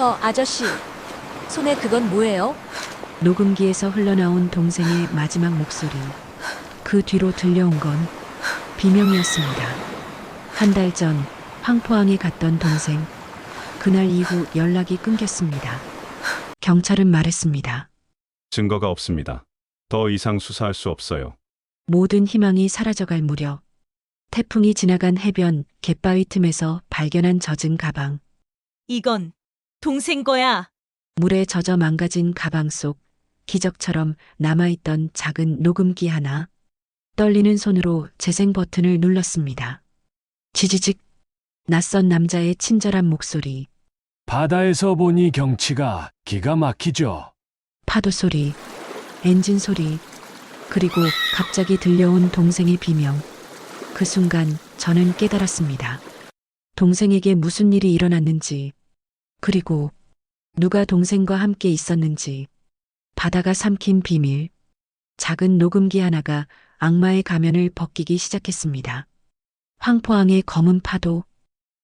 아저씨. 손에 그건 뭐예요? 녹음기에서 흘러나온 동생의 마지막 목소리. 그 뒤로 들려온 건 비명이었습니다. 한 달 전 황포항에 갔던 동생. 그날 이후 연락이 끊겼습니다. 경찰은 말했습니다. 증거가 없습니다. 더 이상 수사할 수 없어요. 모든 희망이 사라져갈 무렵 태풍이 지나간 해변 갯바위 틈에서 발견한 젖은 가방. 이건 동생 거야. 물에 젖어 망가진 가방 속 기적처럼 남아있던 작은 녹음기 하나. 떨리는 손으로 재생 버튼을 눌렀습니다. 지지직. 낯선 남자의 친절한 목소리. 바다에서 보니 경치가 기가 막히죠. 파도 소리, 엔진 소리, 그리고 갑자기 들려온 동생의 비명. 그 순간 저는 깨달았습니다. 동생에게 무슨 일이 일어났는지, 그리고 누가 동생과 함께 있었는지. 바다가 삼킨 비밀. 작은 녹음기 하나가 악마의 가면을 벗기기 시작했습니다. 황포항의 검은 파도.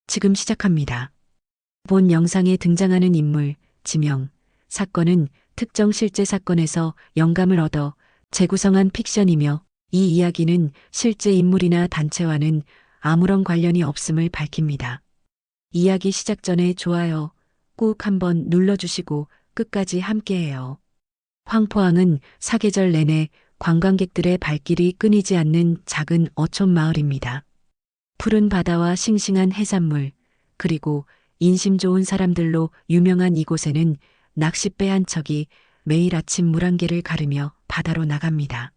지금 시작합니다. 본 영상에 등장하는 인물, 지명, 사건은 특정 실제 사건에서 영감을 얻어 재구성한 픽션이며 이 이야기는 실제 인물이나 단체와는 아무런 관련이 없음을 밝힙니다. 이야기 시작 전에 좋아요 꼭 한번 눌러주시고 끝까지 함께해요. 황포항은 사계절 내내 관광객들의 발길이 끊이지 않는 작은 어촌 마을입니다. 푸른 바다와 싱싱한 해산물, 그리고 인심 좋은 사람들로 유명한 이곳에는 낚싯배 한 척이 매일 아침 물안개를 가르며 바다로 나갑니다.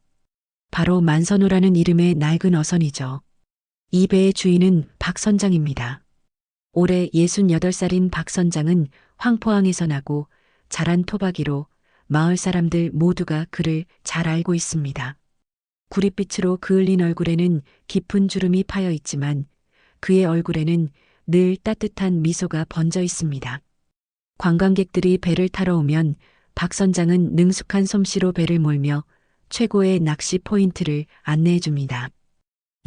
바로 만선호라는 이름의 낡은 어선이죠. 이 배의 주인은 박 선장입니다. 올해 68살인 박 선장은 황포항에서 나고 자란 토박이로 마을 사람들 모두가 그를 잘 알고 있습니다. 구릿빛으로 그을린 얼굴에는 깊은 주름이 파여 있지만 그의 얼굴에는 늘 따뜻한 미소가 번져 있습니다. 관광객들이 배를 타러 오면 박 선장은 능숙한 솜씨로 배를 몰며 최고의 낚시 포인트를 안내해 줍니다.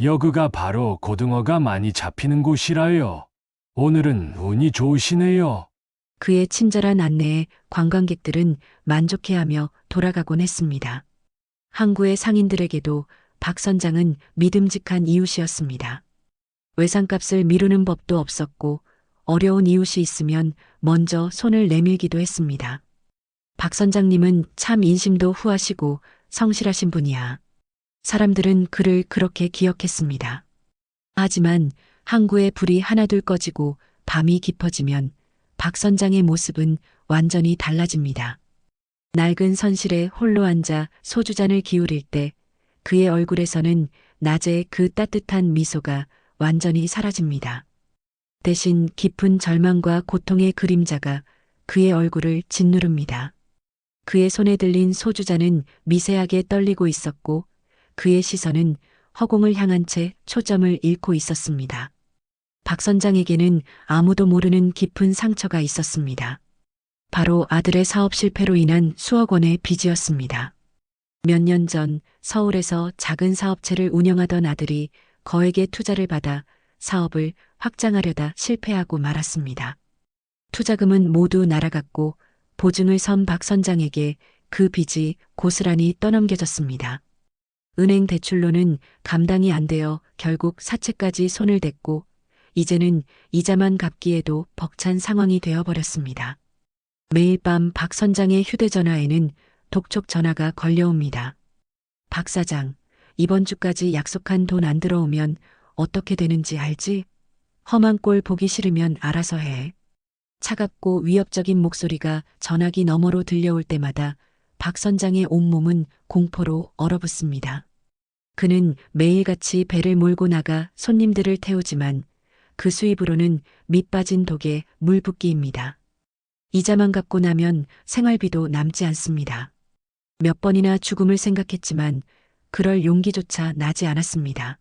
여기가 바로 고등어가 많이 잡히는 곳이라요. 오늘은 운이 좋으시네요. 그의 친절한 안내에 관광객들은 만족해하며 돌아가곤 했습니다. 항구의 상인들에게도 박 선장은 믿음직한 이웃이었습니다. 외상값을 미루는 법도 없었고 어려운 이웃이 있으면 먼저 손을 내밀기도 했습니다. 박 선장님은 참 인심도 후하시고 성실하신 분이야. 사람들은 그를 그렇게 기억했습니다. 하지만 항구의 불이 하나둘 꺼지고 밤이 깊어지면 박 선장의 모습은 완전히 달라집니다. 낡은 선실에 홀로 앉아 소주잔을 기울일 때 그의 얼굴에서는 낮에 그 따뜻한 미소가 완전히 사라집니다. 대신 깊은 절망과 고통의 그림자가 그의 얼굴을 짓누릅니다. 그의 손에 들린 소주잔은 미세하게 떨리고 있었고 그의 시선은 허공을 향한 채 초점을 잃고 있었습니다. 박 선장에게는 아무도 모르는 깊은 상처가 있었습니다. 바로 아들의 사업 실패로 인한 수억 원의 빚이었습니다. 몇 년 전 서울에서 작은 사업체를 운영하던 아들이 거액의 투자를 받아 사업을 확장하려다 실패하고 말았습니다. 투자금은 모두 날아갔고 보증을 선 박 선장에게 그 빚이 고스란히 떠넘겨졌습니다. 은행 대출로는 감당이 안 되어 결국 사채까지 손을 댔고 이제는 이자만 갚기에도 벅찬 상황이 되어버렸습니다. 매일 밤 박 선장의 휴대전화에는 독촉 전화가 걸려옵니다. 박 사장, 이번 주까지 약속한 돈 안 들어오면 어떻게 되는지 알지? 험한 꼴 보기 싫으면 알아서 해. 차갑고 위협적인 목소리가 전화기 너머로 들려올 때마다 박 선장의 온몸은 공포로 얼어붙습니다. 그는 매일같이 배를 몰고 나가 손님들을 태우지만 그 수입으로는 밑 빠진 독에 물 붓기입니다. 이자만 갚고 나면 생활비도 남지 않습니다. 몇 번이나 죽음을 생각했지만 그럴 용기조차 나지 않았습니다.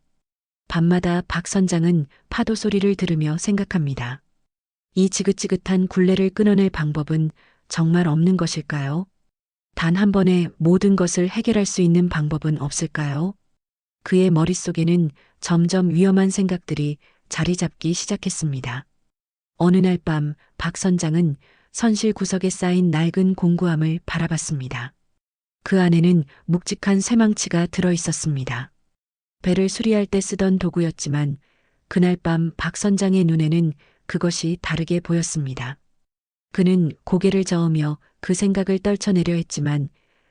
밤마다 박 선장은 파도 소리를 들으며 생각합니다. 이 지긋지긋한 굴레를 끊어낼 방법은 정말 없는 것일까요? 단 한 번에 모든 것을 해결할 수 있는 방법은 없을까요? 그의 머릿속에는 점점 위험한 생각들이 자리 잡기 시작했습니다. 어느 날 밤 박 선장은 선실 구석에 쌓인 낡은 공구함을 바라봤습니다. 그 안에는 묵직한 쇠망치가 들어 있었습니다. 배를 수리할 때 쓰던 도구였지만 그날 밤 박 선장의 눈에는 그것이 다르게 보였습니다. 그는 고개를 저으며 그 생각을 떨쳐내려 했지만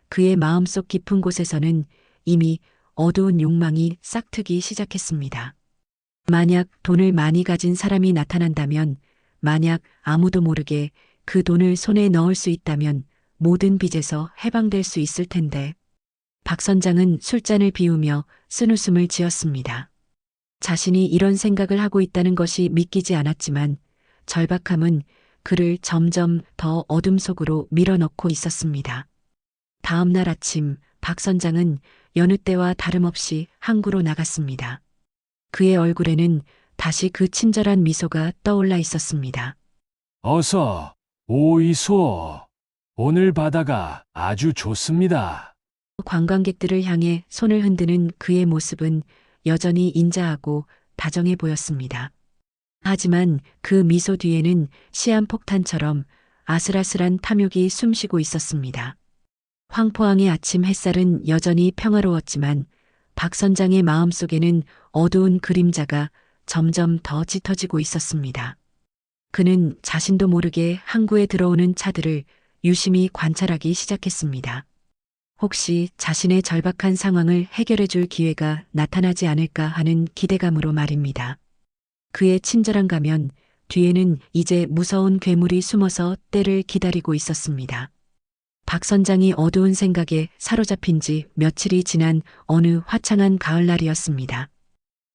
그의 마음속 깊은 곳에서는 이미 어두운 욕망이 싹트기 시작했습니다. 만약 돈을 많이 가진 사람이 나타난다면, 만약 아무도 모르게 그 돈을 손에 넣을 수 있다면 모든 빚에서 해방될 수 있을 텐데. 박 선장은 술잔을 비우며 쓴웃음을 지었습니다. 자신이 이런 생각을 하고 있다는 것이 믿기지 않았지만 절박함은 그를 점점 더 어둠 속으로 밀어넣고 있었습니다. 다음 날 아침 박 선장은 여느 때와 다름없이 항구로 나갔습니다. 그의 얼굴에는 다시 그 친절한 미소가 떠올라 있었습니다. 어서 오이소. 오늘 바다가 아주 좋습니다. 관광객들을 향해 손을 흔드는 그의 모습은 여전히 인자하고 다정해 보였습니다. 하지만 그 미소 뒤에는 시한폭탄처럼 아슬아슬한 탐욕이 숨쉬고 있었습니다. 황포항의 아침 햇살은 여전히 평화로웠지만 박 선장의 마음속에는 어두운 그림자가 점점 더 짙어지고 있었습니다. 그는 자신도 모르게 항구에 들어오는 차들을 유심히 관찰하기 시작했습니다. 혹시 자신의 절박한 상황을 해결해 줄 기회가 나타나지 않을까 하는 기대감으로 말입니다. 그의 친절한 가면 뒤에는 이제 무서운 괴물이 숨어서 때를 기다리고 있었습니다. 박 선장이 어두운 생각에 사로잡힌 지 며칠이 지난 어느 화창한 가을날이었습니다.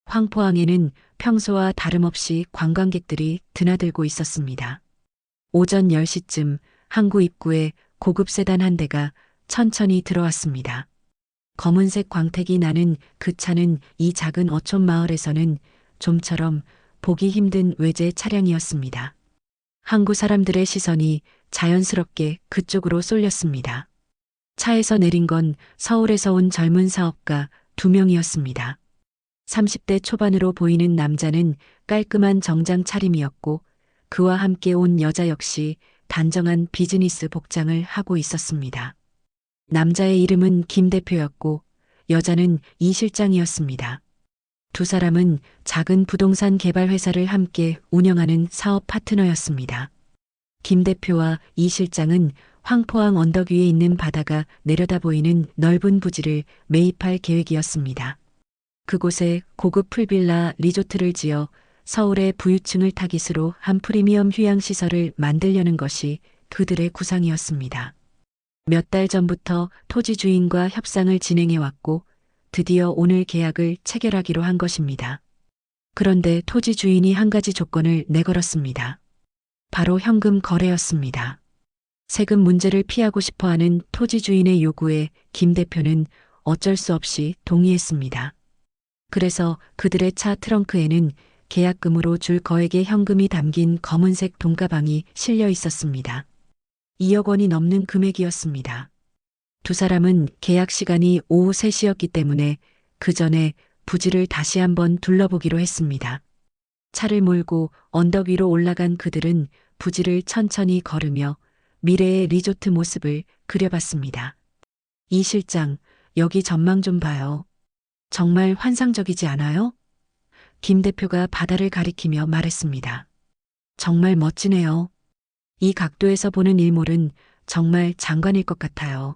황포항에는 평소와 다름없이 관광객들이 드나들고 있었습니다. 오전 10시쯤 항구 입구에 고급 세단 한 대가 천천히 들어왔습니다. 검은색 광택이 나는 그 차는 이 작은 어촌 마을에서는 좀처럼 보기 힘든 외제 차량이었습니다. 항구 사람들의 시선이 자연스럽게 그쪽으로 쏠렸습니다. 차에서 내린 건 서울에서 온 젊은 사업가 2명이었습니다. 30대 초반으로 보이는 남자는 깔끔한 정장 차림이었고 그와 함께 온 여자 역시 단정한 비즈니스 복장을 하고 있었습니다. 남자의 이름은 김 대표였고 여자는 이 실장이었습니다. 두 사람은 작은 부동산 개발 회사를 함께 운영하는 사업 파트너였습니다. 김 대표와 이 실장은 황포항 언덕 위에 있는 바다가 내려다 보이는 넓은 부지를 매입할 계획이었습니다. 그곳에 고급 풀빌라 리조트를 지어 서울의 부유층을 타깃으로 한 프리미엄 휴양시설을 만들려는 것이 그들의 구상이었습니다. 몇 달 전부터 토지 주인과 협상을 진행해왔고 드디어 오늘 계약을 체결하기로 한 것입니다. 그런데 토지 주인이 한 가지 조건을 내걸었습니다. 바로 현금 거래였습니다. 세금 문제를 피하고 싶어하는 토지 주인의 요구에 김 대표는 어쩔 수 없이 동의했습니다. 그래서 그들의 차 트렁크에는 계약금으로 줄 거액의 현금이 담긴 검은색 돈가방이 실려 있었습니다. 2억 원이 넘는 금액이었습니다. 두 사람은 계약 시간이 오후 3시였기 때문에 그 전에 부지를 다시 한번 둘러보기로 했습니다. 차를 몰고 언덕 위로 올라간 그들은 부지를 천천히 걸으며 미래의 리조트 모습을 그려봤습니다. 이 실장, 여기 전망 좀 봐요. 정말 환상적이지 않아요? 김 대표가 바다를 가리키며 말했습니다. 정말 멋지네요. 이 각도에서 보는 일몰은 정말 장관일 것 같아요.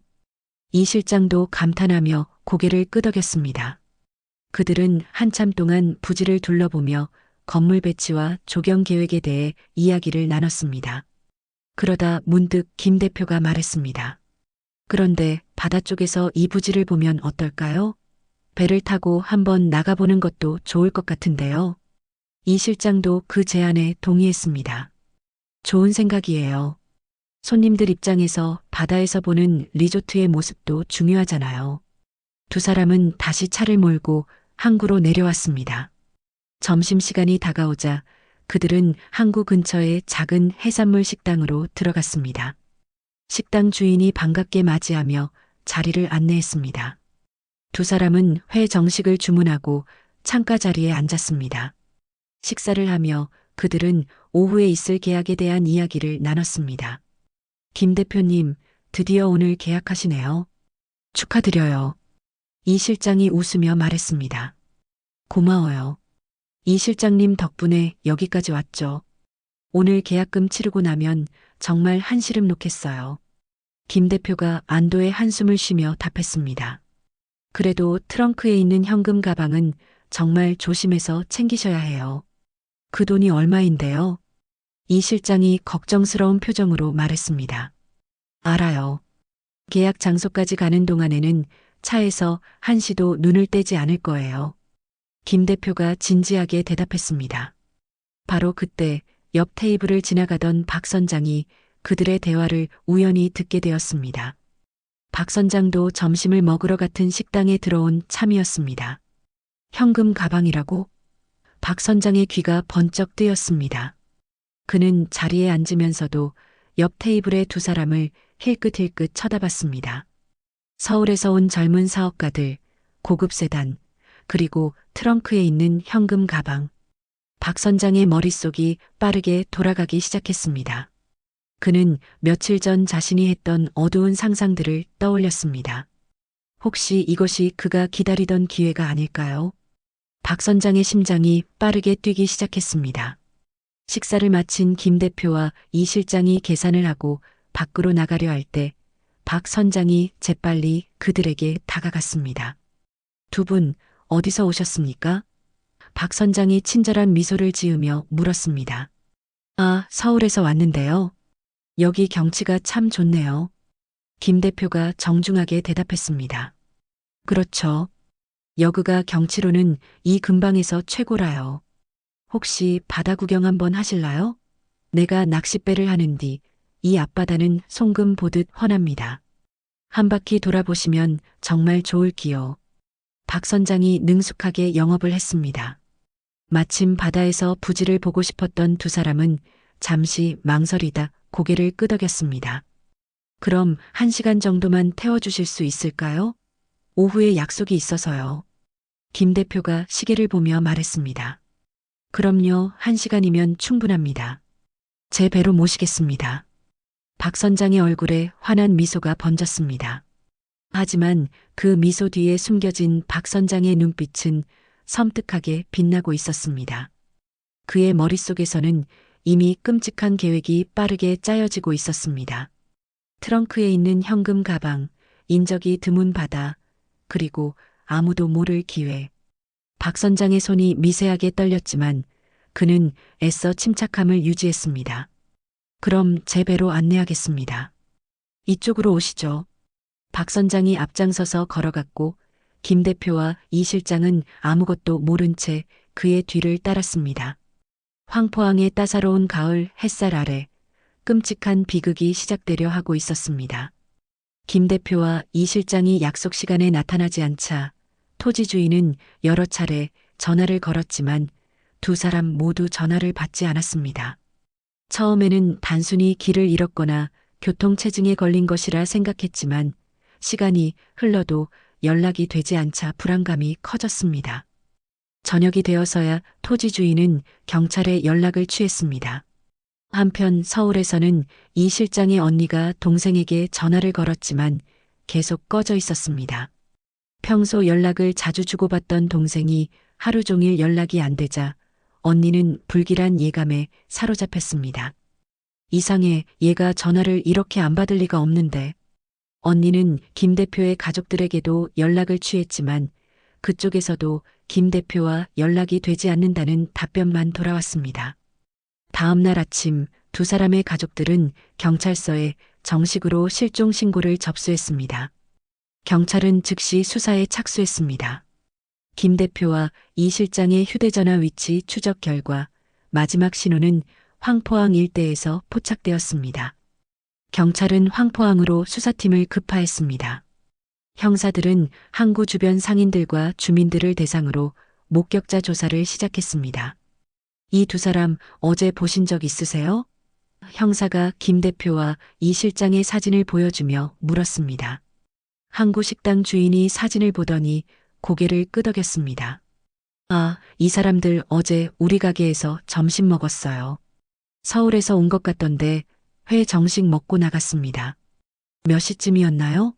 이 실장도 감탄하며 고개를 끄덕였습니다. 그들은 한참 동안 부지를 둘러보며 건물 배치와 조경 계획에 대해 이야기를 나눴습니다. 그러다 문득 김 대표가 말했습니다. 그런데 바다 쪽에서 이 부지를 보면 어떨까요? 배를 타고 한번 나가보는 것도 좋을 것 같은데요. 이 실장도 그 제안에 동의했습니다. 좋은 생각이에요. 손님들 입장에서 바다에서 보는 리조트의 모습도 중요하잖아요. 두 사람은 다시 차를 몰고 항구로 내려왔습니다. 점심시간이 다가오자 그들은 항구 근처의 작은 해산물 식당으로 들어갔습니다. 식당 주인이 반갑게 맞이하며 자리를 안내했습니다. 두 사람은 회 정식을 주문하고 창가 자리에 앉았습니다. 식사를 하며 그들은 오후에 있을 계약에 대한 이야기를 나눴습니다. 김 대표님, 드디어 오늘 계약하시네요. 축하드려요. 이 실장이 웃으며 말했습니다. 고마워요. 이 실장님 덕분에 여기까지 왔죠. 오늘 계약금 치르고 나면 정말 한시름 놓겠어요. 김 대표가 안도의 한숨을 쉬며 답했습니다. 그래도 트렁크에 있는 현금 가방은 정말 조심해서 챙기셔야 해요. 그 돈이 얼마인데요? 이 실장이 걱정스러운 표정으로 말했습니다. 알아요. 계약 장소까지 가는 동안에는 차에서 한시도 눈을 떼지 않을 거예요. 김 대표가 진지하게 대답했습니다. 바로 그때 옆 테이블을 지나가던 박 선장이 그들의 대화를 우연히 듣게 되었습니다. 박 선장도 점심을 먹으러 같은 식당에 들어온 참이었습니다. 현금 가방이라고? 박 선장의 귀가 번쩍 뜨였습니다. 그는 자리에 앉으면서도 옆 테이블의 두 사람을 힐끗힐끗 쳐다봤습니다. 서울에서 온 젊은 사업가들, 고급 세단, 그리고 트렁크에 있는 현금 가방. 박 선장의 머릿속이 빠르게 돌아가기 시작했습니다. 그는 며칠 전 자신이 했던 어두운 상상들을 떠올렸습니다. 혹시 이것이 그가 기다리던 기회가 아닐까요? 박 선장의 심장이 빠르게 뛰기 시작했습니다. 식사를 마친 김 대표와 이 실장이 계산을 하고 밖으로 나가려 할 때 박 선장이 재빨리 그들에게 다가갔습니다. 두 분 어디서 오셨습니까? 박 선장이 친절한 미소를 지으며 물었습니다. 아, 서울에서 왔는데요. 여기 경치가 참 좋네요. 김 대표가 정중하게 대답했습니다. 그렇죠. 여기가 경치로는 이 근방에서 최고라요. 혹시 바다 구경 한번 하실라요? 내가 낚싯배를 하는 뒤 이 앞바다는 송금 보듯 훤합니다. 한 바퀴 돌아보시면 정말 좋을기요. 박 선장이 능숙하게 영업을 했습니다. 마침 바다에서 부지를 보고 싶었던 두 사람은 잠시 망설이다 고개를 끄덕였습니다. 그럼 1시간 정도만 태워주실 수 있을까요? 오후에 약속이 있어서요. 김 대표가 시계를 보며 말했습니다. 그럼요, 1시간이면 충분합니다. 제 배로 모시겠습니다. 박 선장의 얼굴에 환한 미소가 번졌습니다. 하지만 그 미소 뒤에 숨겨진 박 선장의 눈빛은 섬뜩하게 빛나고 있었습니다. 그의 머릿속에서는 이미 끔찍한 계획이 빠르게 짜여지고 있었습니다. 트렁크에 있는 현금 가방, 인적이 드문 바다, 그리고 아무도 모를 기회. 박 선장의 손이 미세하게 떨렸지만 그는 애써 침착함을 유지했습니다. 그럼 제 배로 안내하겠습니다. 이쪽으로 오시죠. 박 선장이 앞장서서 걸어갔고 김 대표와 이 실장은 아무것도 모른 채 그의 뒤를 따랐습니다. 황포항의 따사로운 가을 햇살 아래 끔찍한 비극이 시작되려 하고 있었습니다. 김 대표와 이 실장이 약속 시간에 나타나지 않자 토지 주인은 여러 차례 전화를 걸었지만 두 사람 모두 전화를 받지 않았습니다. 처음에는 단순히 길을 잃었거나 교통체증에 걸린 것이라 생각했지만 시간이 흘러도 연락이 되지 않자 불안감이 커졌습니다. 저녁이 되어서야 토지 주인은 경찰에 연락을 취했습니다. 한편 서울에서는 이 실장의 언니가 동생에게 전화를 걸었지만 계속 꺼져 있었습니다. 평소 연락을 자주 주고받던 동생이 하루 종일 연락이 안 되자 언니는 불길한 예감에 사로잡혔습니다. 이상해, 얘가 전화를 이렇게 안 받을 리가 없는데. 언니는 김 대표의 가족들에게도 연락을 취했지만 그쪽에서도 김 대표와 연락이 되지 않는다는 답변만 돌아왔습니다. 다음 날 아침 두 사람의 가족들은 경찰서에 정식으로 실종 신고를 접수했습니다. 경찰은 즉시 수사에 착수했습니다. 김 대표와 이 실장의 휴대전화 위치 추적 결과 마지막 신호는 황포항 일대에서 포착되었습니다. 경찰은 황포항으로 수사팀을 급파했습니다. 형사들은 항구 주변 상인들과 주민들을 대상으로 목격자 조사를 시작했습니다. 이 두 사람 어제 보신 적 있으세요? 형사가 김 대표와 이 실장의 사진을 보여주며 물었습니다. 항구 식당 주인이 사진을 보더니 고개를 끄덕였습니다. 아, 이 사람들 어제 우리 가게에서 점심 먹었어요. 서울에서 온 것 같던데 회 정식 먹고 나갔습니다. 몇 시쯤이었나요?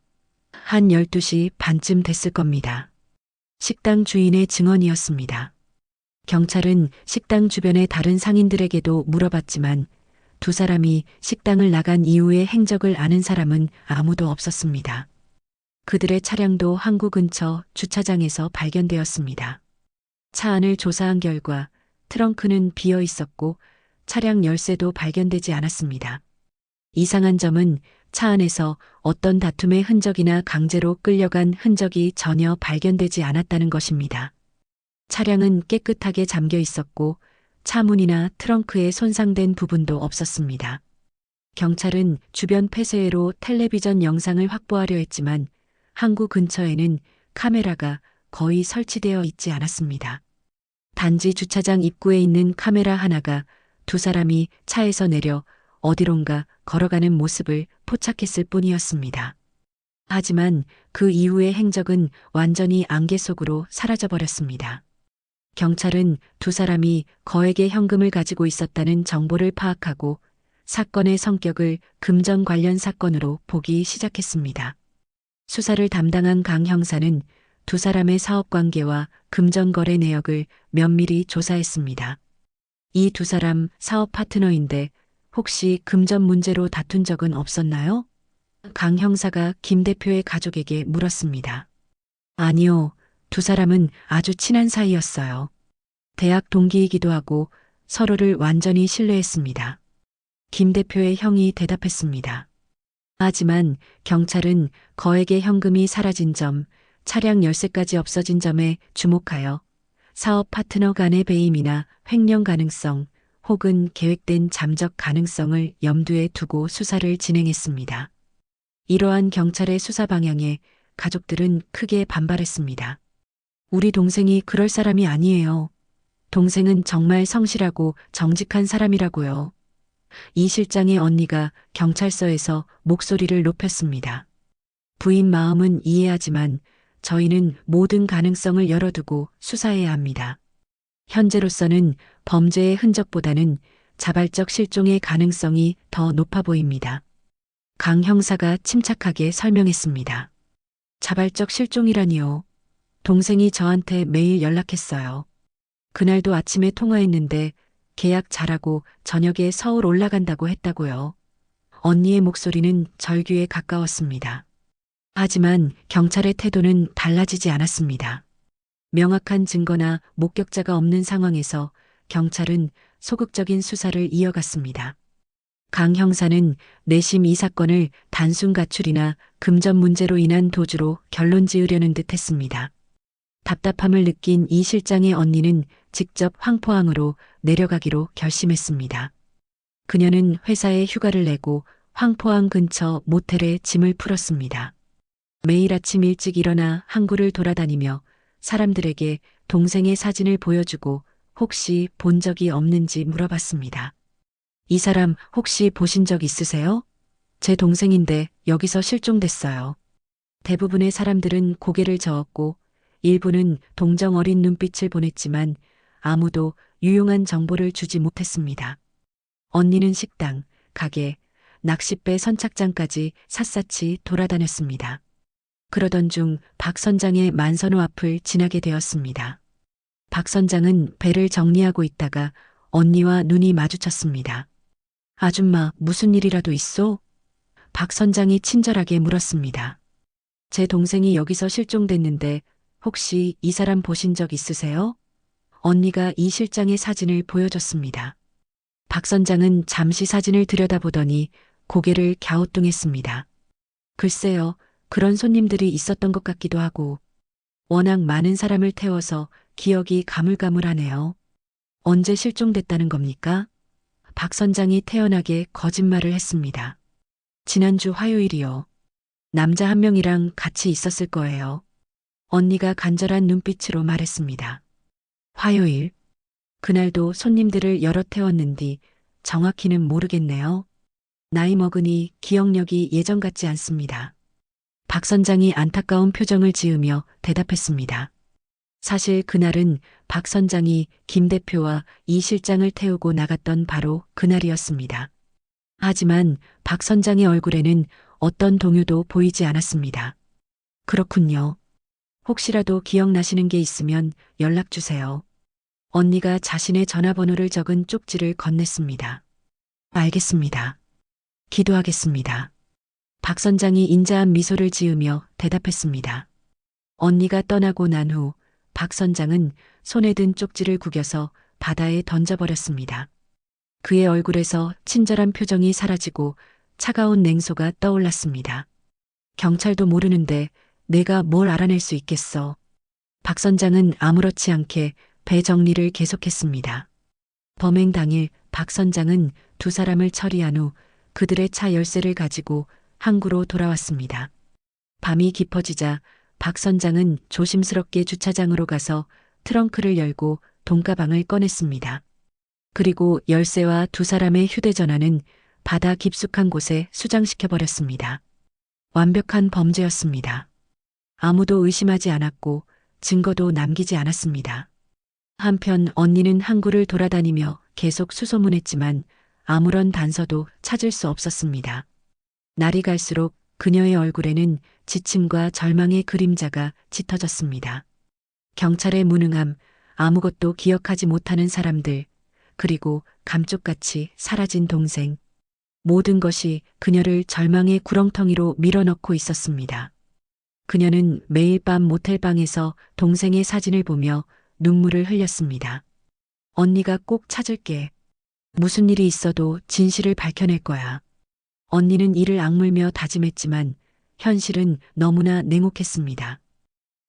한 12시 반쯤 됐을 겁니다. 식당 주인의 증언이었습니다. 경찰은 식당 주변의 다른 상인들에게도 물어봤지만 두 사람이 식당을 나간 이후의 행적을 아는 사람은 아무도 없었습니다. 그들의 차량도 항구 근처 주차장에서 발견되었습니다. 차 안을 조사한 결과 트렁크는 비어 있었고 차량 열쇠도 발견되지 않았습니다. 이상한 점은 차 안에서 어떤 다툼의 흔적이나 강제로 끌려간 흔적이 전혀 발견되지 않았다는 것입니다. 차량은 깨끗하게 잠겨 있었고 차 문이나 트렁크에 손상된 부분도 없었습니다. 경찰은 주변 폐쇄로 텔레비전 영상을 확보하려 했지만 항구 근처에는 카메라가 거의 설치되어 있지 않았습니다. 단지 주차장 입구에 있는 카메라 하나가 두 사람이 차에서 내려 어디론가 걸어가는 모습을 포착했을 뿐이었습니다. 하지만 그 이후의 행적은 완전히 안개 속으로 사라져버렸습니다. 경찰은 두 사람이 거액의 현금을 가지고 있었다는 정보를 파악하고 사건의 성격을 금전 관련 사건으로 보기 시작했습니다. 수사를 담당한 강 형사는 두 사람의 사업 관계와 금전 거래 내역을 면밀히 조사했습니다. 이 두 사람 사업 파트너인데 혹시 금전 문제로 다툰 적은 없었나요? 강 형사가 김 대표의 가족에게 물었습니다. 아니요, 두 사람은 아주 친한 사이였어요. 대학 동기이기도 하고 서로를 완전히 신뢰했습니다. 김 대표의 형이 대답했습니다. 하지만 경찰은 거액의 현금이 사라진 점, 차량 열쇠까지 없어진 점에 주목하여 사업 파트너 간의 배임이나 횡령 가능성 혹은 계획된 잠적 가능성을 염두에 두고 수사를 진행했습니다. 이러한 경찰의 수사 방향에 가족들은 크게 반발했습니다. 우리 동생이 그럴 사람이 아니에요. 동생은 정말 성실하고 정직한 사람이라고요. 이 실장의 언니가 경찰서에서 목소리를 높였습니다. 부인 마음은 이해하지만 저희는 모든 가능성을 열어두고 수사해야 합니다. 현재로서는 범죄의 흔적보다는 자발적 실종의 가능성이 더 높아 보입니다. 강 형사가 침착하게 설명했습니다. 자발적 실종이라니요. 동생이 저한테 매일 연락했어요. 그날도 아침에 통화했는데 계약 잘하고 저녁에 서울 올라간다고 했다고요. 언니의 목소리는 절규에 가까웠습니다. 하지만 경찰의 태도는 달라지지 않았습니다. 명확한 증거나 목격자가 없는 상황에서 경찰은 소극적인 수사를 이어갔습니다. 강 형사는 내심 이 사건을 단순 가출이나 금전 문제로 인한 도주로 결론 지으려는 듯 했습니다. 답답함을 느낀 이 실장의 언니는 직접 황포항으로 내려가기로 결심했습니다. 그녀는 회사에 휴가를 내고 황포항 근처 모텔에 짐을 풀었습니다. 매일 아침 일찍 일어나 항구를 돌아다니며 사람들에게 동생의 사진을 보여주고 혹시 본 적이 없는지 물어봤습니다. 이 사람 혹시 보신 적 있으세요? 제 동생인데 여기서 실종됐어요. 대부분의 사람들은 고개를 저었고 일부는 동정 어린 눈빛을 보냈지만 아무도 유용한 정보를 주지 못했습니다. 언니는 식당, 가게, 낚싯배 선착장까지 샅샅이 돌아다녔습니다. 그러던 중 박 선장의 만선호 앞을 지나게 되었습니다. 박 선장은 배를 정리하고 있다가 언니와 눈이 마주쳤습니다. 아줌마, 무슨 일이라도 있소? 박 선장이 친절하게 물었습니다. 제 동생이 여기서 실종됐는데 혹시 이 사람 보신 적 있으세요? 언니가 이 실장의 사진을 보여줬습니다. 박 선장은 잠시 사진을 들여다보더니 고개를 갸우뚱했습니다. 글쎄요, 그런 손님들이 있었던 것 같기도 하고 워낙 많은 사람을 태워서 기억이 가물가물하네요. 언제 실종됐다는 겁니까? 박 선장이 태연하게 거짓말을 했습니다. 지난주 화요일이요. 남자 한 명이랑 같이 있었을 거예요. 언니가 간절한 눈빛으로 말했습니다. 화요일. 그날도 손님들을 여러 태웠는디 정확히는 모르겠네요. 나이 먹으니 기억력이 예전 같지 않습니다. 박 선장이 안타까운 표정을 지으며 대답했습니다. 사실 그날은 박 선장이 김 대표와 이 실장을 태우고 나갔던 바로 그날이었습니다. 하지만 박 선장의 얼굴에는 어떤 동요도 보이지 않았습니다. 그렇군요. 혹시라도 기억나시는 게 있으면 연락 주세요. 언니가 자신의 전화번호를 적은 쪽지를 건넸습니다. 알겠습니다. 기도하겠습니다. 박 선장이 인자한 미소를 지으며 대답했습니다. 언니가 떠나고 난 후 박 선장은 손에 든 쪽지를 구겨서 바다에 던져버렸습니다. 그의 얼굴에서 친절한 표정이 사라지고 차가운 냉소가 떠올랐습니다. 경찰도 모르는데 내가 뭘 알아낼 수 있겠어. 박 선장은 아무렇지 않게 배 정리를 계속했습니다. 범행 당일 박 선장은 두 사람을 처리한 후 그들의 차 열쇠를 가지고 항구로 돌아왔습니다. 밤이 깊어지자 박 선장은 조심스럽게 주차장으로 가서 트렁크를 열고 돈가방을 꺼냈습니다. 그리고 열쇠와 두 사람의 휴대전화는 바다 깊숙한 곳에 수장시켜버렸습니다. 완벽한 범죄였습니다. 아무도 의심하지 않았고 증거도 남기지 않았습니다. 한편 언니는 항구를 돌아다니며 계속 수소문했지만 아무런 단서도 찾을 수 없었습니다. 날이 갈수록 그녀의 얼굴에는 지침과 절망의 그림자가 짙어졌습니다. 경찰의 무능함, 아무것도 기억하지 못하는 사람들, 그리고 감쪽같이 사라진 동생. 모든 것이 그녀를 절망의 구렁텅이로 밀어넣고 있었습니다. 그녀는 매일 밤 모텔방에서 동생의 사진을 보며 눈물을 흘렸습니다. 언니가 꼭 찾을게. 무슨 일이 있어도 진실을 밝혀낼 거야. 언니는 이를 악물며 다짐했지만 현실은 너무나 냉혹했습니다.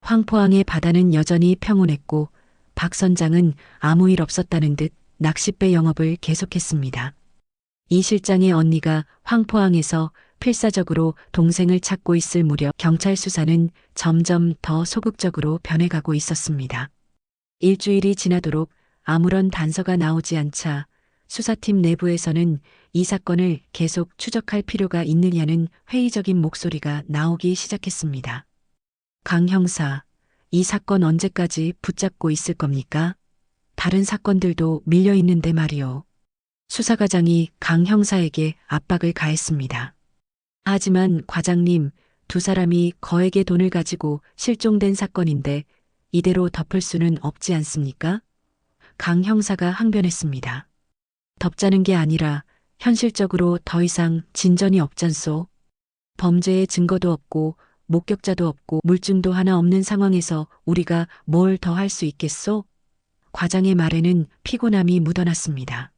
황포항의 바다는 여전히 평온했고 박 선장은 아무 일 없었다는 듯 낚싯배 영업을 계속했습니다. 이 실장의 언니가 황포항에서 필사적으로 동생을 찾고 있을 무렵 경찰 수사는 점점 더 소극적으로 변해가고 있었습니다. 일주일이 지나도록 아무런 단서가 나오지 않자 수사팀 내부에서는 이 사건을 계속 추적할 필요가 있느냐는 회의적인 목소리가 나오기 시작했습니다. 강 형사, 이 사건 언제까지 붙잡고 있을 겁니까? 다른 사건들도 밀려 있는데 말이요. 수사과장이 강 형사에게 압박을 가했습니다. 하지만 과장님, 두 사람이 거액의 돈을 가지고 실종된 사건인데 이대로 덮을 수는 없지 않습니까? 강 형사가 항변했습니다. 덮자는 게 아니라 현실적으로 더 이상 진전이 없잖소. 범죄의 증거도 없고 목격자도 없고 물증도 하나 없는 상황에서 우리가 뭘 더 할 수 있겠소? 과장의 말에는 피곤함이 묻어났습니다.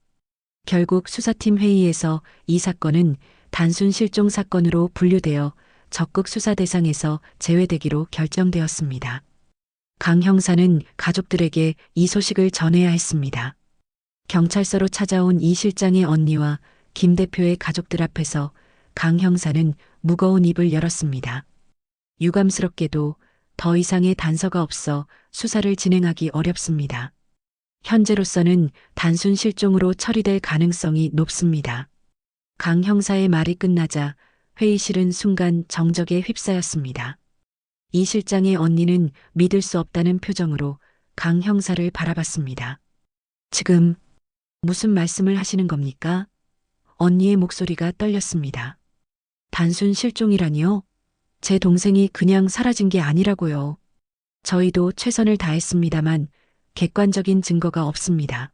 결국 수사팀 회의에서 이 사건은 단순 실종 사건으로 분류되어 적극 수사 대상에서 제외되기로 결정되었습니다. 강 형사는 가족들에게 이 소식을 전해야 했습니다. 경찰서로 찾아온 이 실장의 언니와 김 대표의 가족들 앞에서 강 형사는 무거운 입을 열었습니다. 유감스럽게도 더 이상의 단서가 없어 수사를 진행하기 어렵습니다. 현재로서는 단순 실종으로 처리될 가능성이 높습니다. 강 형사의 말이 끝나자 회의실은 순간 정적에 휩싸였습니다. 이 실장의 언니는 믿을 수 없다는 표정으로 강 형사를 바라봤습니다. 지금 무슨 말씀을 하시는 겁니까? 언니의 목소리가 떨렸습니다. 단순 실종이라니요? 제 동생이 그냥 사라진 게 아니라고요. 저희도 최선을 다했습니다만 객관적인 증거가 없습니다.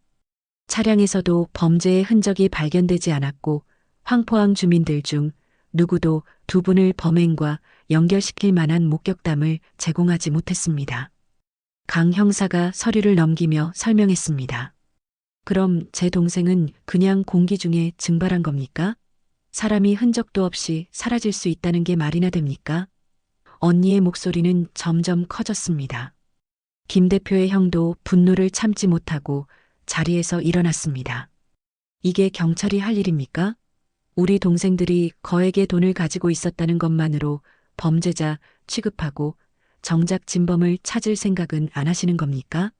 차량에서도 범죄의 흔적이 발견되지 않았고 황포항 주민들 중 누구도 두 분을 범행과 연결시킬 만한 목격담을 제공하지 못했습니다. 강 형사가 서류를 넘기며 설명했습니다. 그럼 제 동생은 그냥 공기 중에 증발한 겁니까? 사람이 흔적도 없이 사라질 수 있다는 게 말이나 됩니까? 언니의 목소리는 점점 커졌습니다. 김 대표의 형도 분노를 참지 못하고 자리에서 일어났습니다. 이게 경찰이 할 일입니까? 우리 동생들이 거액의 돈을 가지고 있었다는 것만으로 범죄자 취급하고 정작 진범을 찾을 생각은 안 하시는 겁니까?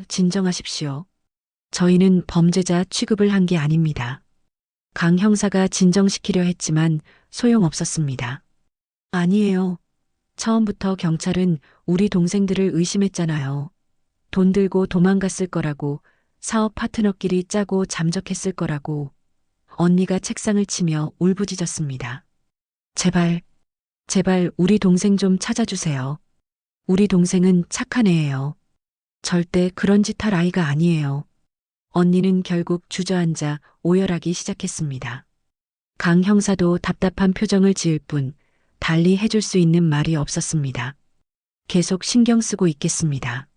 진정하십시오. 저희는 범죄자 취급을 한 게 아닙니다. 강 형사가 진정시키려 했지만 소용없었습니다. 아니에요. 처음부터 경찰은 우리 동생들을 의심했잖아요. 돈 들고 도망갔을 거라고, 사업 파트너끼리 짜고 잠적했을 거라고. 언니가 책상을 치며 울부짖었습니다. 제발, 제발 우리 동생 좀 찾아주세요. 우리 동생은 착한 애예요. 절대 그런 짓 할 아이가 아니에요. 언니는 결국 주저앉아 오열하기 시작했습니다. 강 형사도 답답한 표정을 지을 뿐 달리 해줄 수 있는 말이 없었습니다. 계속 신경 쓰고 있겠습니다.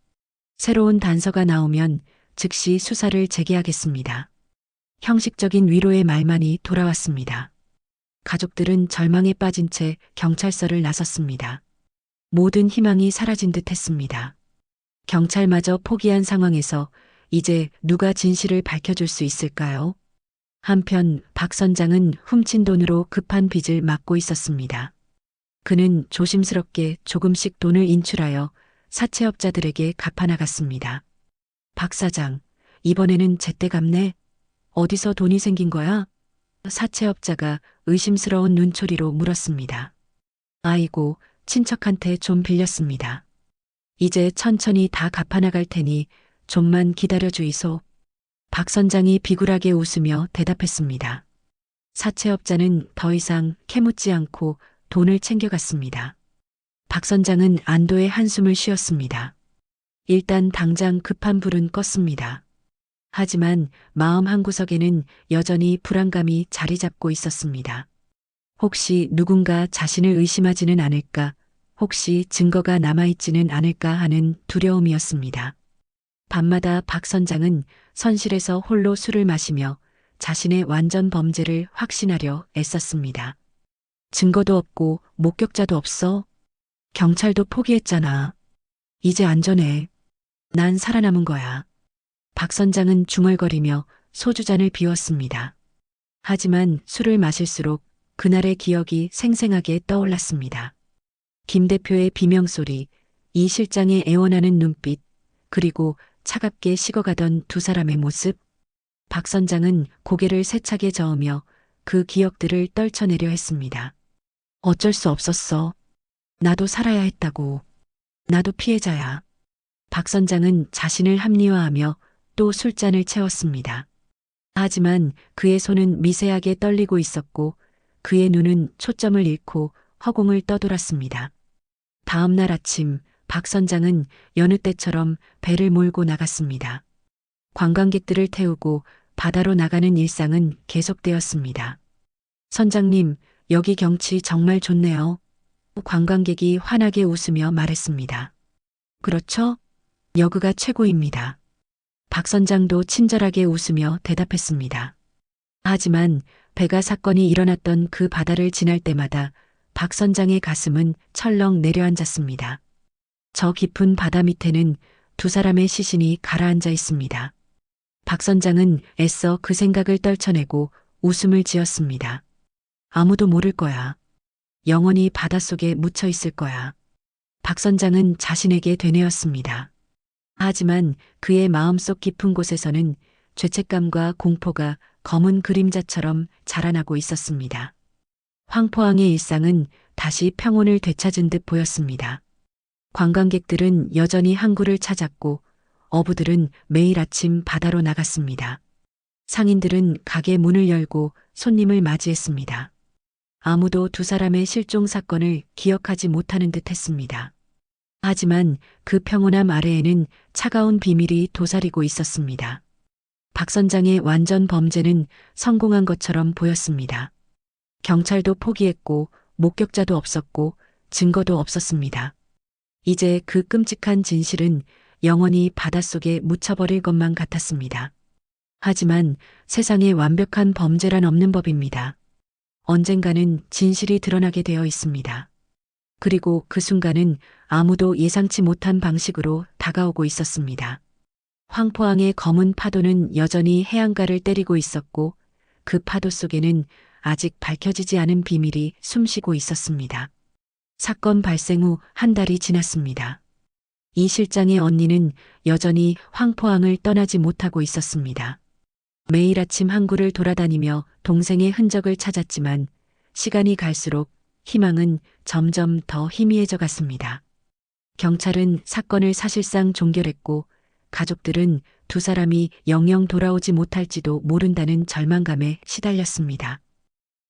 새로운 단서가 나오면 즉시 수사를 재개하겠습니다. 형식적인 위로의 말만이 돌아왔습니다. 가족들은 절망에 빠진 채 경찰서를 나섰습니다. 모든 희망이 사라진 듯 했습니다. 경찰마저 포기한 상황에서 이제 누가 진실을 밝혀줄 수 있을까요? 한편 박 선장은 훔친 돈으로 급한 빚을 막고 있었습니다. 그는 조심스럽게 조금씩 돈을 인출하여 사채업자들에게 갚아나갔습니다. 박 사장, 이번에는 제때 갚네? 어디서 돈이 생긴 거야? 사채업자가 의심스러운 눈초리로 물었습니다. 아이고, 친척한테 좀 빌렸습니다. 이제 천천히 다 갚아나갈 테니 좀만 기다려 주이소. 박 선장이 비굴하게 웃으며 대답했습니다. 사채업자는 더 이상 캐묻지 않고 돈을 챙겨갔습니다. 박 선장은 안도의 한숨을 쉬었습니다. 일단 당장 급한 불은 껐습니다. 하지만 마음 한구석에는 여전히 불안감이 자리 잡고 있었습니다. 혹시 누군가 자신을 의심하지는 않을까, 혹시 증거가 남아있지는 않을까 하는 두려움이었습니다. 밤마다 박 선장은 선실에서 홀로 술을 마시며 자신의 완전 범죄를 확신하려 애썼습니다. 증거도 없고 목격자도 없어. 경찰도 포기했잖아. 이제 안전해. 난 살아남은 거야. 박 선장은 중얼거리며 소주잔을 비웠습니다. 하지만 술을 마실수록 그날의 기억이 생생하게 떠올랐습니다. 김 대표의 비명소리, 이 실장의 애원하는 눈빛, 그리고 차갑게 식어가던 두 사람의 모습. 박 선장은 고개를 세차게 저으며 그 기억들을 떨쳐내려 했습니다. 어쩔 수 없었어. 나도 살아야 했다고. 나도 피해자야. 박 선장은 자신을 합리화하며 또 술잔을 채웠습니다. 하지만 그의 손은 미세하게 떨리고 있었고 그의 눈은 초점을 잃고 허공을 떠돌았습니다. 다음 날 아침 박 선장은 여느 때처럼 배를 몰고 나갔습니다. 관광객들을 태우고 바다로 나가는 일상은 계속되었습니다. 선장님, 여기 경치 정말 좋네요. 관광객이 환하게 웃으며 말했습니다. 그렇죠? 여기가 최고입니다. 박 선장도 친절하게 웃으며 대답했습니다. 하지만 배가 사건이 일어났던 그 바다를 지날 때마다 박 선장의 가슴은 철렁 내려앉았습니다. 저 깊은 바다 밑에는 두 사람의 시신이 가라앉아 있습니다. 박 선장은 애써 그 생각을 떨쳐내고 웃음을 지었습니다. 아무도 모를 거야. 영원히 바닷속에 묻혀 있을 거야. 박 선장은 자신에게 되뇌었습니다. 하지만 그의 마음속 깊은 곳에서는 죄책감과 공포가 검은 그림자처럼 자라나고 있었습니다. 황포항의 일상은 다시 평온을 되찾은 듯 보였습니다. 관광객들은 여전히 항구를 찾았고 어부들은 매일 아침 바다로 나갔습니다. 상인들은 가게 문을 열고 손님을 맞이했습니다. 아무도 두 사람의 실종 사건을 기억하지 못하는 듯 했습니다. 하지만 그 평온함 아래에는 차가운 비밀이 도사리고 있었습니다. 박 선장의 완전 범죄는 성공한 것처럼 보였습니다. 경찰도 포기했고 목격자도 없었고 증거도 없었습니다. 이제 그 끔찍한 진실은 영원히 바닷속에 묻혀버릴 것만 같았습니다. 하지만 세상에 완벽한 범죄란 없는 법입니다. 언젠가는 진실이 드러나게 되어 있습니다. 그리고 그 순간은 아무도 예상치 못한 방식으로 다가오고 있었습니다. 황포항의 검은 파도는 여전히 해안가를 때리고 있었고 그 파도 속에는 아직 밝혀지지 않은 비밀이 숨쉬고 있었습니다. 사건 발생 후 한 달이 지났습니다. 이 실장의 언니는 여전히 황포항을 떠나지 못하고 있었습니다. 매일 아침 항구를 돌아다니며 동생의 흔적을 찾았지만 시간이 갈수록 희망은 점점 더 희미해져 갔습니다. 경찰은 사건을 사실상 종결했고 가족들은 두 사람이 영영 돌아오지 못할지도 모른다는 절망감에 시달렸습니다.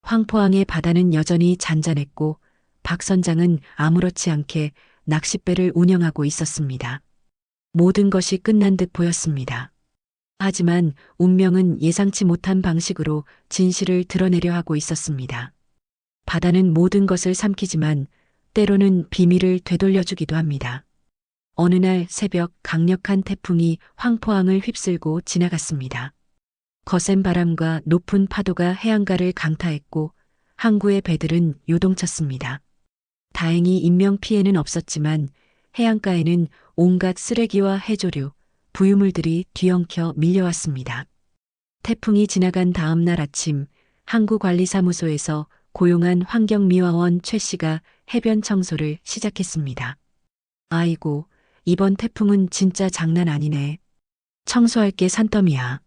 황포항의 바다는 여전히 잔잔했고 박 선장은 아무렇지 않게 낚싯배를 운영하고 있었습니다. 모든 것이 끝난 듯 보였습니다. 하지만 운명은 예상치 못한 방식으로 진실을 드러내려 하고 있었습니다. 바다는 모든 것을 삼키지만 때로는 비밀을 되돌려주기도 합니다. 어느 날 새벽 강력한 태풍이 황포항을 휩쓸고 지나갔습니다. 거센 바람과 높은 파도가 해안가를 강타했고 항구의 배들은 요동쳤습니다. 다행히 인명 피해는 없었지만 해안가에는 온갖 쓰레기와 해조류, 부유물들이 뒤엉켜 밀려왔습니다. 태풍이 지나간 다음 날 아침 항구관리사무소에서 고용한 환경미화원 최 씨가 해변 청소를 시작했습니다. 아이고, 이번 태풍은 진짜 장난 아니네. 청소할 게 산더미야.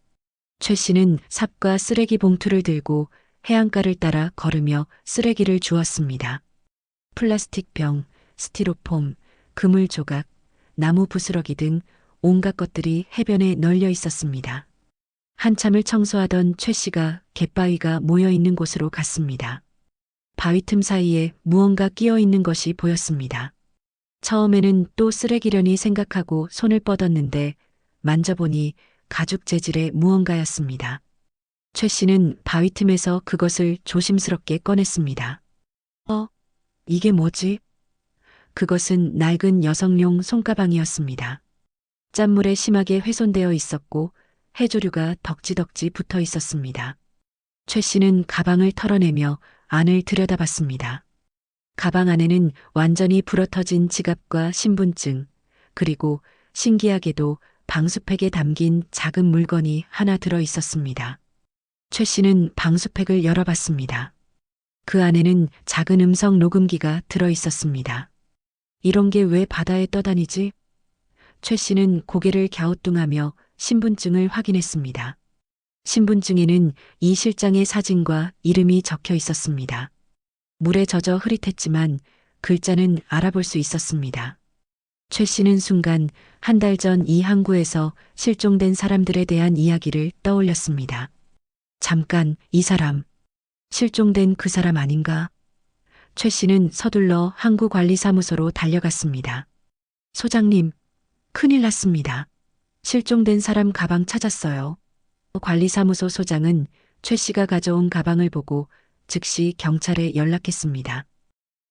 최 씨는 삽과 쓰레기 봉투를 들고 해안가를 따라 걸으며 쓰레기를 주웠습니다. 플라스틱 병, 스티로폼, 그물 조각, 나무 부스러기 등 온갖 것들이 해변에 널려 있었습니다. 한참을 청소하던 최 씨가 갯바위가 모여 있는 곳으로 갔습니다. 바위 틈 사이에 무언가 끼어 있는 것이 보였습니다. 처음에는 또 쓰레기려니 생각하고 손을 뻗었는데 만져보니 가죽 재질의 무언가였습니다. 최 씨는 바위 틈에서 그것을 조심스럽게 꺼냈습니다. 이게 뭐지? 그것은 낡은 여성용 손가방이었습니다. 짠물에 심하게 훼손되어 있었고 해조류가 덕지덕지 붙어 있었습니다. 최 씨는 가방을 털어내며 안을 들여다봤습니다. 가방 안에는 완전히 불어터진 지갑과 신분증, 그리고 신기하게도 방수팩에 담긴 작은 물건이 하나 들어 있었습니다. 최 씨는 방수팩을 열어봤습니다. 그 안에는 작은 음성 녹음기가 들어 있었습니다. 이런 게 왜 바다에 떠다니지? 최 씨는 고개를 갸우뚱하며 신분증을 확인했습니다. 신분증에는 이 실장의 사진과 이름이 적혀 있었습니다. 물에 젖어 흐릿했지만 글자는 알아볼 수 있었습니다. 최 씨는 순간 한 달 전 이 항구에서 실종된 사람들에 대한 이야기를 떠올렸습니다. 잠깐, 이 사람. 실종된 그 사람 아닌가? 최 씨는 서둘러 항구관리사무소로 달려갔습니다. 소장님, 큰일 났습니다. 실종된 사람 가방 찾았어요. 관리사무소 소장은 최 씨가 가져온 가방을 보고 즉시 경찰에 연락했습니다.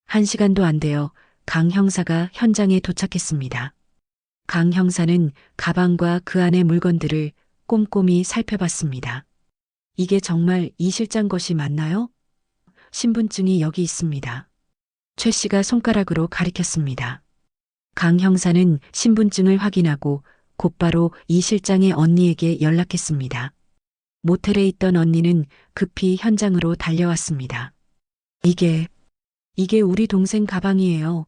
1시간도 안 되어 강 형사가 현장에 도착했습니다. 강 형사는 가방과 그 안의 물건들을 꼼꼼히 살펴봤습니다. 이게 정말 이 실장 것이 맞나요? 신분증이 여기 있습니다. 최 씨가 손가락으로 가리켰습니다. 강 형사는 신분증을 확인하고 곧바로 이 실장의 언니에게 연락했습니다. 모텔에 있던 언니는 급히 현장으로 달려왔습니다. 이게 우리 동생 가방이에요.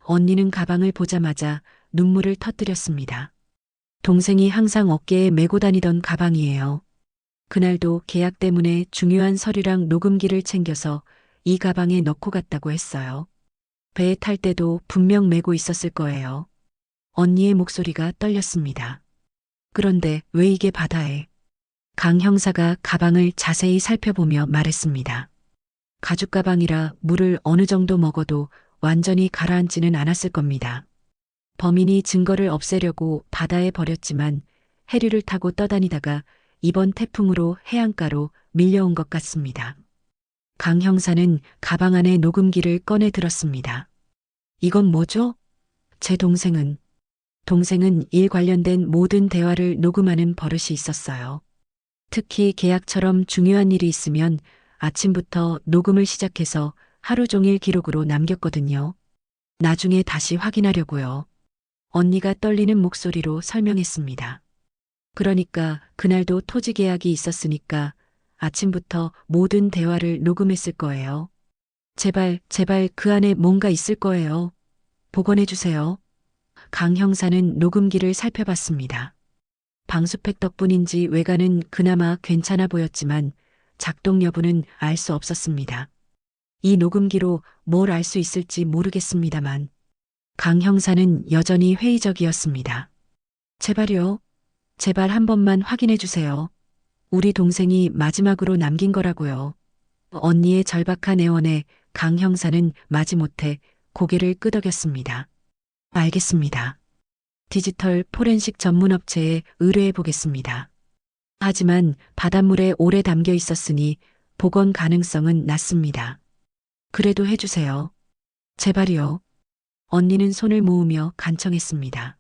언니는 가방을 보자마자 눈물을 터뜨렸습니다. 동생이 항상 어깨에 메고 다니던 가방이에요. 그날도 계약 때문에 중요한 서류랑 녹음기를 챙겨서 이 가방에 넣고 갔다고 했어요. 배에 탈 때도 분명 메고 있었을 거예요. 언니의 목소리가 떨렸습니다. 그런데 왜 이게 바다에? 강 형사가 가방을 자세히 살펴보며 말했습니다. 가죽 가방이라 물을 어느 정도 먹어도 완전히 가라앉지는 않았을 겁니다. 범인이 증거를 없애려고 바다에 버렸지만 해류를 타고 떠다니다가 이번 태풍으로 해안가로 밀려온 것 같습니다. 강 형사는 가방 안에 녹음기를 꺼내 들었습니다. 이건 뭐죠? 제 동생은 일 관련된 모든 대화를 녹음하는 버릇이 있었어요. 특히 계약처럼 중요한 일이 있으면 아침부터 녹음을 시작해서 하루 종일 기록으로 남겼거든요. 나중에 다시 확인하려고요. 언니가 떨리는 목소리로 설명했습니다. 그러니까 그날도 토지 계약이 있었으니까 아침부터 모든 대화를 녹음했을 거예요. 제발 그 안에 뭔가 있을 거예요. 복원해 주세요. 강 형사는 녹음기를 살펴봤습니다. 방수팩 덕분인지 외관은 그나마 괜찮아 보였지만 작동 여부는 알 수 없었습니다. 이 녹음기로 뭘 알 수 있을지 모르겠습니다만 강 형사는 여전히 회의적이었습니다. 제발요. 제발 한 번만 확인해 주세요. 우리 동생이 마지막으로 남긴 거라고요. 언니의 절박한 애원에 강 형사는 마지못해 고개를 끄덕였습니다. 알겠습니다. 디지털 포렌식 전문 업체에 의뢰해 보겠습니다. 하지만 바닷물에 오래 담겨 있었으니 복원 가능성은 낮습니다. 그래도 해주세요. 제발이요. 언니는 손을 모으며 간청했습니다.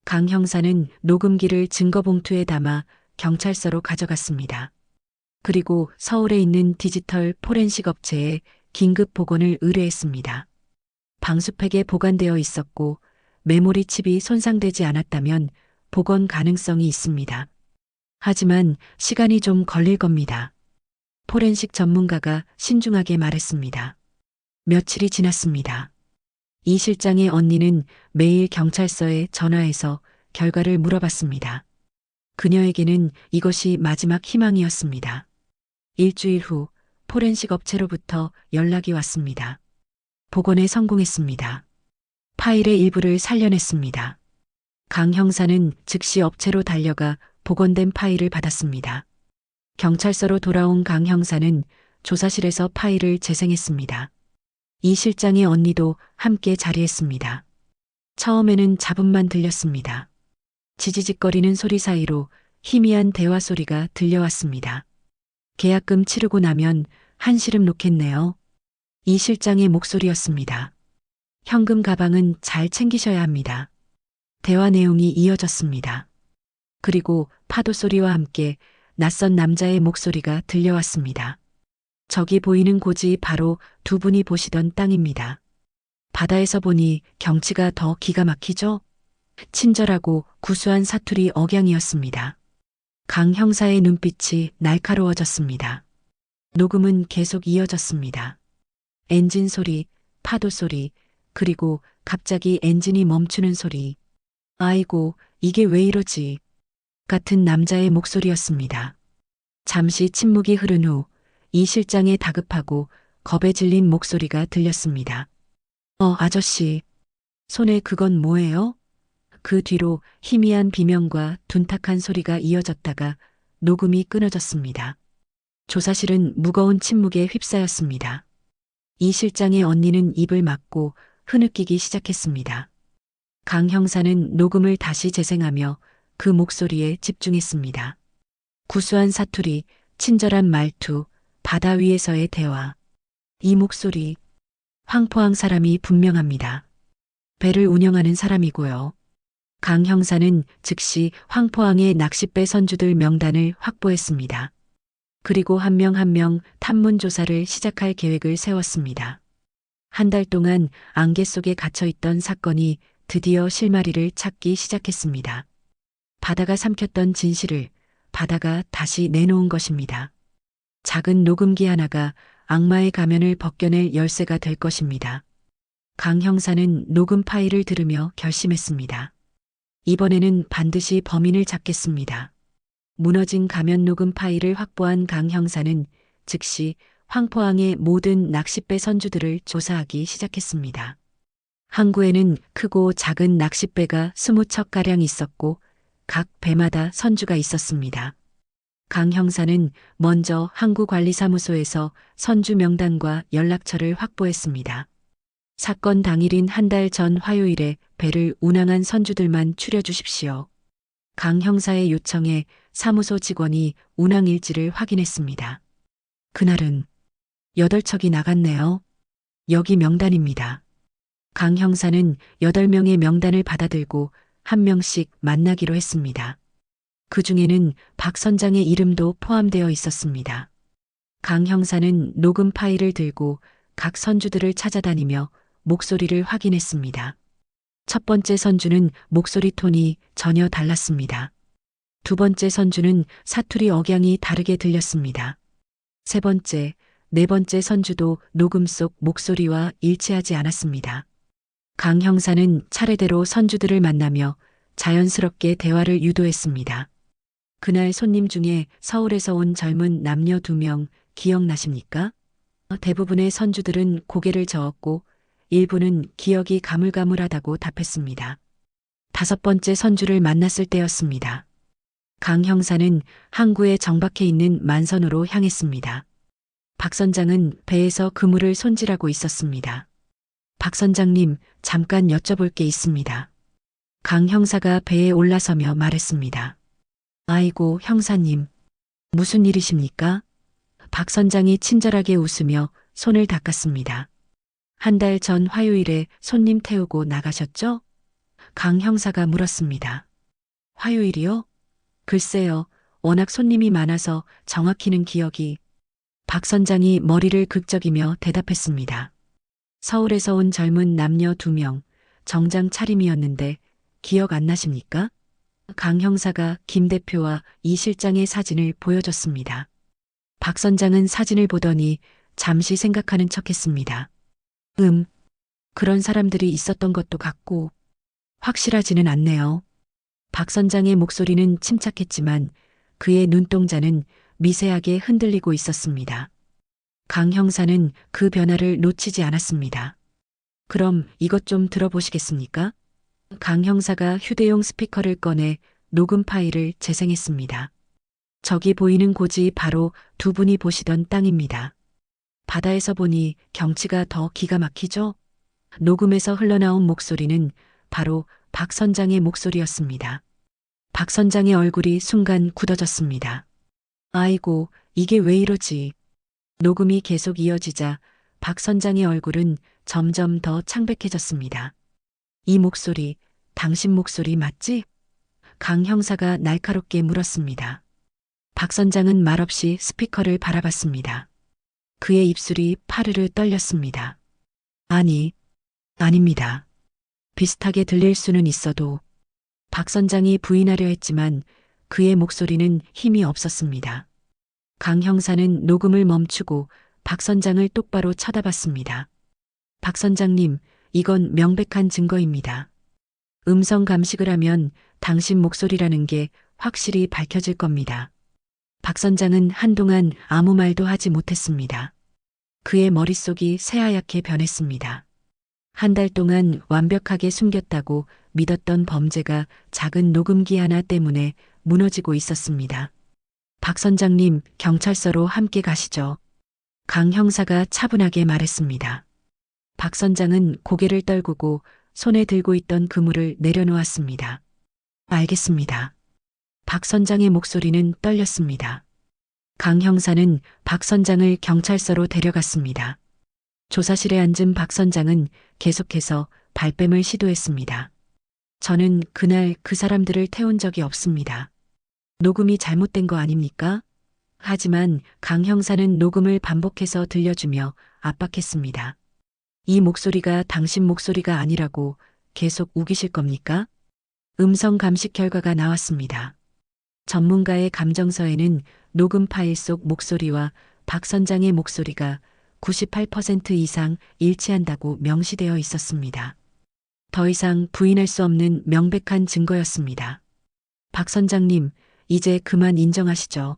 강 형사는 녹음기를 증거봉투에 담아 경찰서로 가져갔습니다. 그리고 서울에 있는 디지털 포렌식 업체에 긴급 복원을 의뢰했습니다. 방수팩에 보관되어 있었고 메모리 칩이 손상되지 않았다면 복원 가능성이 있습니다. 하지만 시간이 좀 걸릴 겁니다. 포렌식 전문가가 신중하게 말했습니다. 며칠이 지났습니다. 이 실장의 언니는 매일 경찰서에 전화해서 결과를 물어봤습니다. 그녀에게는 이것이 마지막 희망이었습니다. 일주일 후 포렌식 업체로부터 연락이 왔습니다. 복원에 성공했습니다. 파일의 일부를 살려냈습니다. 강 형사는 즉시 업체로 달려가 복원된 파일을 받았습니다. 경찰서로 돌아온 강 형사는 조사실에서 파일을 재생했습니다. 이 실장의 언니도 함께 자리했습니다. 처음에는 잡음만 들렸습니다. 지지직거리는 소리 사이로 희미한 대화 소리가 들려왔습니다. 계약금 치르고 나면 한시름 놓겠네요. 이 실장의 목소리였습니다. 현금 가방은 잘 챙기셔야 합니다. 대화 내용이 이어졌습니다. 그리고 파도 소리와 함께 낯선 남자의 목소리가 들려왔습니다. 저기 보이는 곳이 바로 두 분이 보시던 땅입니다. 바다에서 보니 경치가 더 기가 막히죠? 친절하고 구수한 사투리 억양이었습니다. 강 형사의 눈빛이 날카로워졌습니다. 녹음은 계속 이어졌습니다. 엔진 소리, 파도 소리, 그리고 갑자기 엔진이 멈추는 소리. 아이고, 이게 왜 이러지? 같은 남자의 목소리였습니다. 잠시 침묵이 흐른 후 이 실장의 다급하고 겁에 질린 목소리가 들렸습니다. 아저씨. 손에 그건 뭐예요? 그 뒤로 희미한 비명과 둔탁한 소리가 이어졌다가 녹음이 끊어졌습니다. 조사실은 무거운 침묵에 휩싸였습니다. 이 실장의 언니는 입을 막고 흐느끼기 시작했습니다. 강 형사는 녹음을 다시 재생하며 그 목소리에 집중했습니다. 구수한 사투리, 친절한 말투, 바다 위에서의 대화. 이 목소리, 황포항 사람이 분명합니다. 배를 운영하는 사람이고요. 강 형사는 즉시 황포항의 낚싯배 선주들 명단을 확보했습니다. 그리고 한 명 한 명 탐문 조사를 시작할 계획을 세웠습니다. 한 달 동안 안개 속에 갇혀있던 사건이 드디어 실마리를 찾기 시작했습니다. 바다가 삼켰던 진실을 바다가 다시 내놓은 것입니다. 작은 녹음기 하나가 악마의 가면을 벗겨낼 열쇠가 될 것입니다. 강 형사는 녹음 파일을 들으며 결심했습니다. 이번에는 반드시 범인을 잡겠습니다. 무너진 가면 녹음 파일을 확보한 강 형사는 즉시 황포항의 모든 낚싯배 선주들을 조사하기 시작했습니다. 항구에는 크고 작은 낚싯배가 20척가량 있었고 각 배마다 선주가 있었습니다. 강 형사는 먼저 항구관리사무소에서 선주 명단과 연락처를 확보했습니다. 사건 당일인 한 달 전 화요일에 배를 운항한 선주들만 추려주십시오. 강 형사의 요청에 사무소 직원이 운항 일지를 확인했습니다. 그날은 8척이 나갔네요. 여기 명단입니다. 강 형사는 8명의 명단을 받아들고 한 명씩 만나기로 했습니다. 그 중에는 박 선장의 이름도 포함되어 있었습니다. 강 형사는 녹음 파일을 들고 각 선주들을 찾아다니며 목소리를 확인했습니다. 첫 번째 선주는 목소리 톤이 전혀 달랐습니다. 두 번째 선주는 사투리 억양이 다르게 들렸습니다. 세 번째, 네 번째 선주도 녹음 속 목소리와 일치하지 않았습니다. 강 형사는 차례대로 선주들을 만나며 자연스럽게 대화를 유도했습니다. 그날 손님 중에 서울에서 온 젊은 남녀 2명 기억나십니까? 대부분의 선주들은 고개를 저었고 일부는 기억이 가물가물하다고 답했습니다. 5번째 선주를 만났을 때였습니다. 강 형사는 항구에 정박해 있는 만선호로 향했습니다. 박 선장은 배에서 그물을 손질하고 있었습니다. 박 선장님, 잠깐 여쭤볼 게 있습니다. 강 형사가 배에 올라서며 말했습니다. 아이고, 형사님. 무슨 일이십니까? 박 선장이 친절하게 웃으며 손을 닦았습니다. 한 달 전 화요일에 손님 태우고 나가셨죠? 강 형사가 물었습니다. 화요일이요? 글쎄요, 워낙 손님이 많아서 정확히는 기억이. 박 선장이 머리를 극적이며 대답했습니다. 서울에서 온 젊은 남녀 2명, 정장 차림이었는데 기억 안 나십니까? 강 형사가 김 대표와 이 실장의 사진을 보여줬습니다. 박 선장은 사진을 보더니 잠시 생각하는 척했습니다. 그런 사람들이 있었던 것도 같고 확실하지는 않네요. 박 선장의 목소리는 침착했지만 그의 눈동자는 미세하게 흔들리고 있었습니다. 강 형사는 그 변화를 놓치지 않았습니다. 그럼 이것 좀 들어보시겠습니까? 강 형사가 휴대용 스피커를 꺼내 녹음 파일을 재생했습니다. 저기 보이는 곳이 바로 두 분이 보시던 땅입니다. 바다에서 보니 경치가 더 기가 막히죠? 녹음에서 흘러나온 목소리는 바로 박 선장의 목소리였습니다. 박 선장의 얼굴이 순간 굳어졌습니다. 아이고, 이게 왜 이러지? 녹음이 계속 이어지자 박 선장의 얼굴은 점점 더 창백해졌습니다. 이 목소리, 당신 목소리 맞지? 강 형사가 날카롭게 물었습니다. 박 선장은 말없이 스피커를 바라봤습니다. 그의 입술이 파르르 떨렸습니다. 아닙니다. 비슷하게 들릴 수는 있어도. 박 선장이 부인하려 했지만 그의 목소리는 힘이 없었습니다. 강 형사는 녹음을 멈추고 박 선장을 똑바로 쳐다봤습니다. 박 선장님, 이건 명백한 증거입니다. 음성 감식을 하면 당신 목소리라는 게 확실히 밝혀질 겁니다. 박 선장은 한동안 아무 말도 하지 못했습니다. 그의 머릿속이 새하얗게 변했습니다. 한 달 동안 완벽하게 숨겼다고 믿었던 범죄가 작은 녹음기 하나 때문에 무너지고 있었습니다. 박 선장님, 경찰서로 함께 가시죠. 강 형사가 차분하게 말했습니다. 박 선장은 고개를 떨구고 손에 들고 있던 그물을 내려놓았습니다. 알겠습니다. 박 선장의 목소리는 떨렸습니다. 강 형사는 박 선장을 경찰서로 데려갔습니다. 조사실에 앉은 박 선장은 계속해서 발뺌을 시도했습니다. 저는 그날 그 사람들을 태운 적이 없습니다. 녹음이 잘못된 거 아닙니까? 하지만 강 형사는 녹음을 반복해서 들려주며 압박했습니다. 이 목소리가 당신 목소리가 아니라고 계속 우기실 겁니까? 음성 감식 결과가 나왔습니다. 전문가의 감정서에는 녹음 파일 속 목소리와 박 선장의 목소리가 98% 이상 일치한다고 명시되어 있었습니다. 더 이상 부인할 수 없는 명백한 증거였습니다. 박 선장님, 이제 그만 인정하시죠.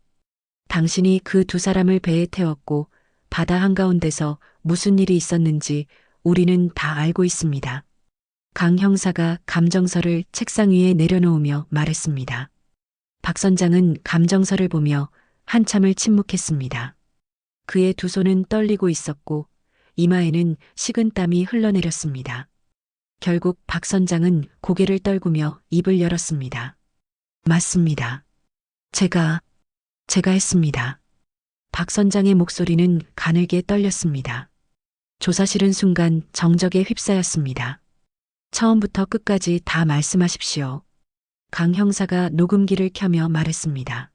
당신이 그 2사람을 배에 태웠고 바다 한가운데서 무슨 일이 있었는지 우리는 다 알고 있습니다. 강 형사가 감정서를 책상 위에 내려놓으며 말했습니다. 박 선장은 감정서를 보며 한참을 침묵했습니다. 그의 2 손은 떨리고 있었고 이마에는 식은땀이 흘러내렸습니다. 결국 박 선장은 고개를 떨구며 입을 열었습니다. 맞습니다. 제가 했습니다. 박 선장의 목소리는 가늘게 떨렸습니다. 조사실은 순간 정적에 휩싸였습니다. 처음부터 끝까지 다 말씀하십시오. 강 형사가 녹음기를 켜며 말했습니다.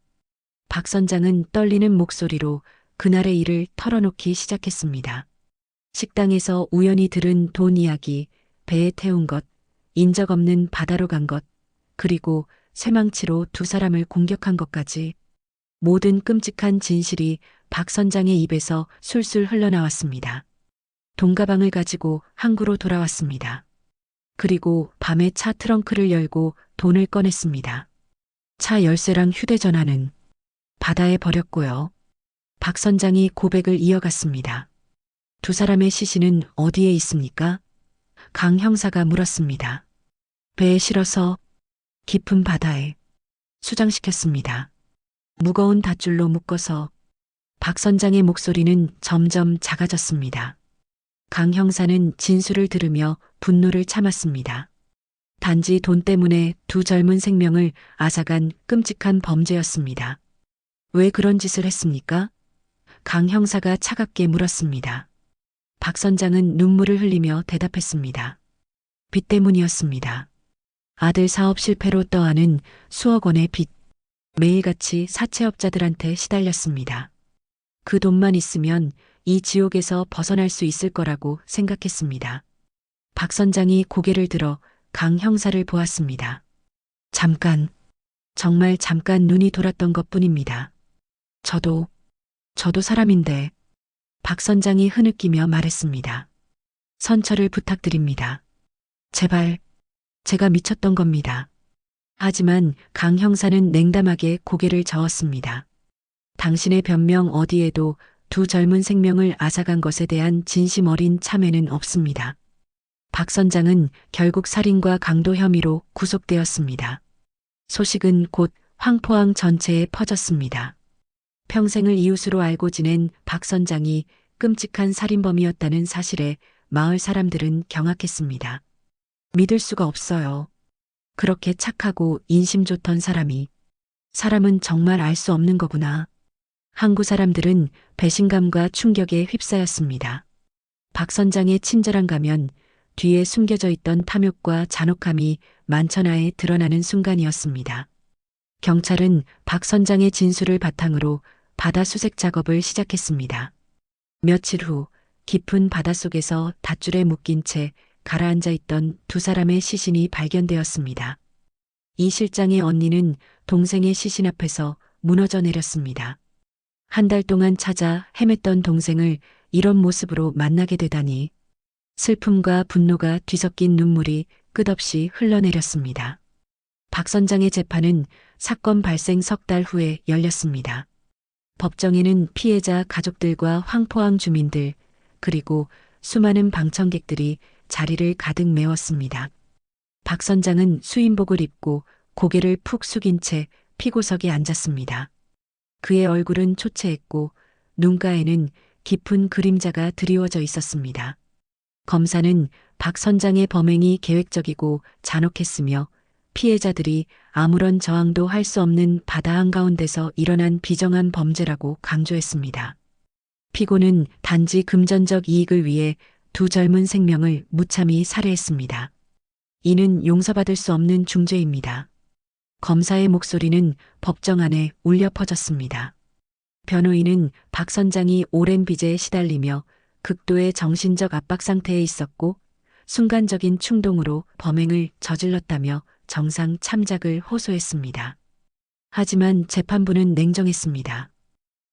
박 선장은 떨리는 목소리로 그날의 일을 털어놓기 시작했습니다. 식당에서 우연히 들은 돈 이야기, 배에 태운 것, 인적 없는 바다로 간 것, 그리고 쇠망치로 2사람을 공격한 것까지 모든 끔찍한 진실이 박 선장의 입에서 술술 흘러나왔습니다. 돈 가방을 가지고 항구로 돌아왔습니다. 그리고 밤에 차 트렁크를 열고 돈을 꺼냈습니다. 차 열쇠랑 휴대전화는 바다에 버렸고요. 박 선장이 고백을 이어갔습니다. 2사람의 시신은 어디에 있습니까? 강 형사가 물었습니다. 배에 실어서 깊은 바다에 수장시켰습니다. 무거운 닷줄로 묶어서 박 선장의 목소리는 점점 작아졌습니다. 강 형사는 진술을 들으며 분노를 참았습니다. 단지 돈 때문에 두 젊은 생명을 앗아간 끔찍한 범죄였습니다. 왜 그런 짓을 했습니까? 강 형사가 차갑게 물었습니다. 박 선장은 눈물을 흘리며 대답했습니다. 빚 때문이었습니다. 아들 사업 실패로 떠안은 수억 원의 빚. 매일같이 사채업자들한테 시달렸습니다. 그 돈만 있으면 이 지옥에서 벗어날 수 있을 거라고 생각했습니다. 박 선장이 고개를 들어 강 형사를 보았습니다. 잠깐, 정말 잠깐 눈이 돌았던 것뿐입니다. 저도 사람인데, 박 선장이 흐느끼며 말했습니다. 선처를 부탁드립니다. 제발, 제가 미쳤던 겁니다. 하지만 강 형사는 냉담하게 고개를 저었습니다. 당신의 변명 어디에도 두 젊은 생명을 앗아간 것에 대한 진심 어린 참회는 없습니다. 박 선장은 결국 살인과 강도 혐의로 구속되었습니다. 소식은 곧 황포항 전체에 퍼졌습니다. 평생을 이웃으로 알고 지낸 박 선장이 끔찍한 살인범이었다는 사실에 마을 사람들은 경악했습니다. 믿을 수가 없어요. 그렇게 착하고 인심 좋던 사람은 정말 알 수 없는 거구나. 항구 사람들은 배신감과 충격에 휩싸였습니다. 박 선장의 친절한 가면 뒤에 숨겨져 있던 탐욕과 잔혹함이 만천하에 드러나는 순간이었습니다. 경찰은 박 선장의 진술을 바탕으로 바다 수색 작업을 시작했습니다. 며칠 후 깊은 바닷속에서 닷줄에 묶인 채 가라앉아 있던 두 사람의 시신이 발견되었습니다. 이 실장의 언니는 동생의 시신 앞에서 무너져 내렸습니다. 한 달 동안 찾아 헤맸던 동생을 이런 모습으로 만나게 되다니 슬픔과 분노가 뒤섞인 눈물이 끝없이 흘러내렸습니다. 박 선장의 재판은 사건 발생 석 달 후에 열렸습니다. 법정에는 피해자 가족들과 황포항 주민들 그리고 수많은 방청객들이 자리를 가득 메웠습니다. 박 선장은 수임복을 입고 고개를 푹 숙인 채 피고석에 앉았습니다. 그의 얼굴은 초췌했고 눈가에는 깊은 그림자가 드리워져 있었습니다. 검사는 박 선장의 범행이 계획적이고 잔혹했으며 피해자들이 아무런 저항도 할 수 없는 바다 한가운데서 일어난 비정한 범죄라고 강조했습니다. 피고는 단지 금전적 이익을 위해 두 젊은 생명을 무참히 살해했습니다. 이는 용서받을 수 없는 중죄입니다. 검사의 목소리는 법정 안에 울려 퍼졌습니다. 변호인은 박 선장이 오랜 빚에 시달리며 극도의 정신적 압박 상태에 있었고 순간적인 충동으로 범행을 저질렀다며 정상 참작을 호소했습니다. 하지만 재판부는 냉정했습니다.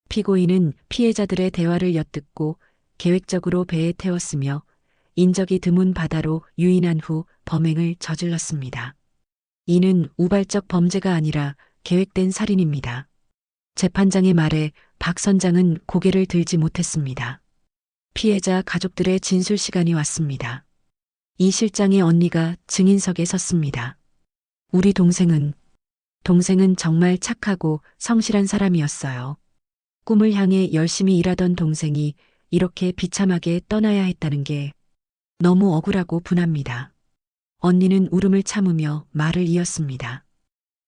피고인은 피해자들의 대화를 엿듣고 계획적으로 배에 태웠으며 인적이 드문 바다로 유인한 후 범행을 저질렀습니다. 이는 우발적 범죄가 아니라 계획된 살인입니다. 재판장의 말에 박 선장은 고개를 들지 못했습니다. 피해자 가족들의 진술 시간이 왔습니다. 이 실장의 언니가 증인석에 섰습니다. 우리 동생은 정말 착하고 성실한 사람이었어요. 꿈을 향해 열심히 일하던 동생이 이렇게 비참하게 떠나야 했다는 게 너무 억울하고 분합니다. 언니는 울음을 참으며 말을 이었습니다.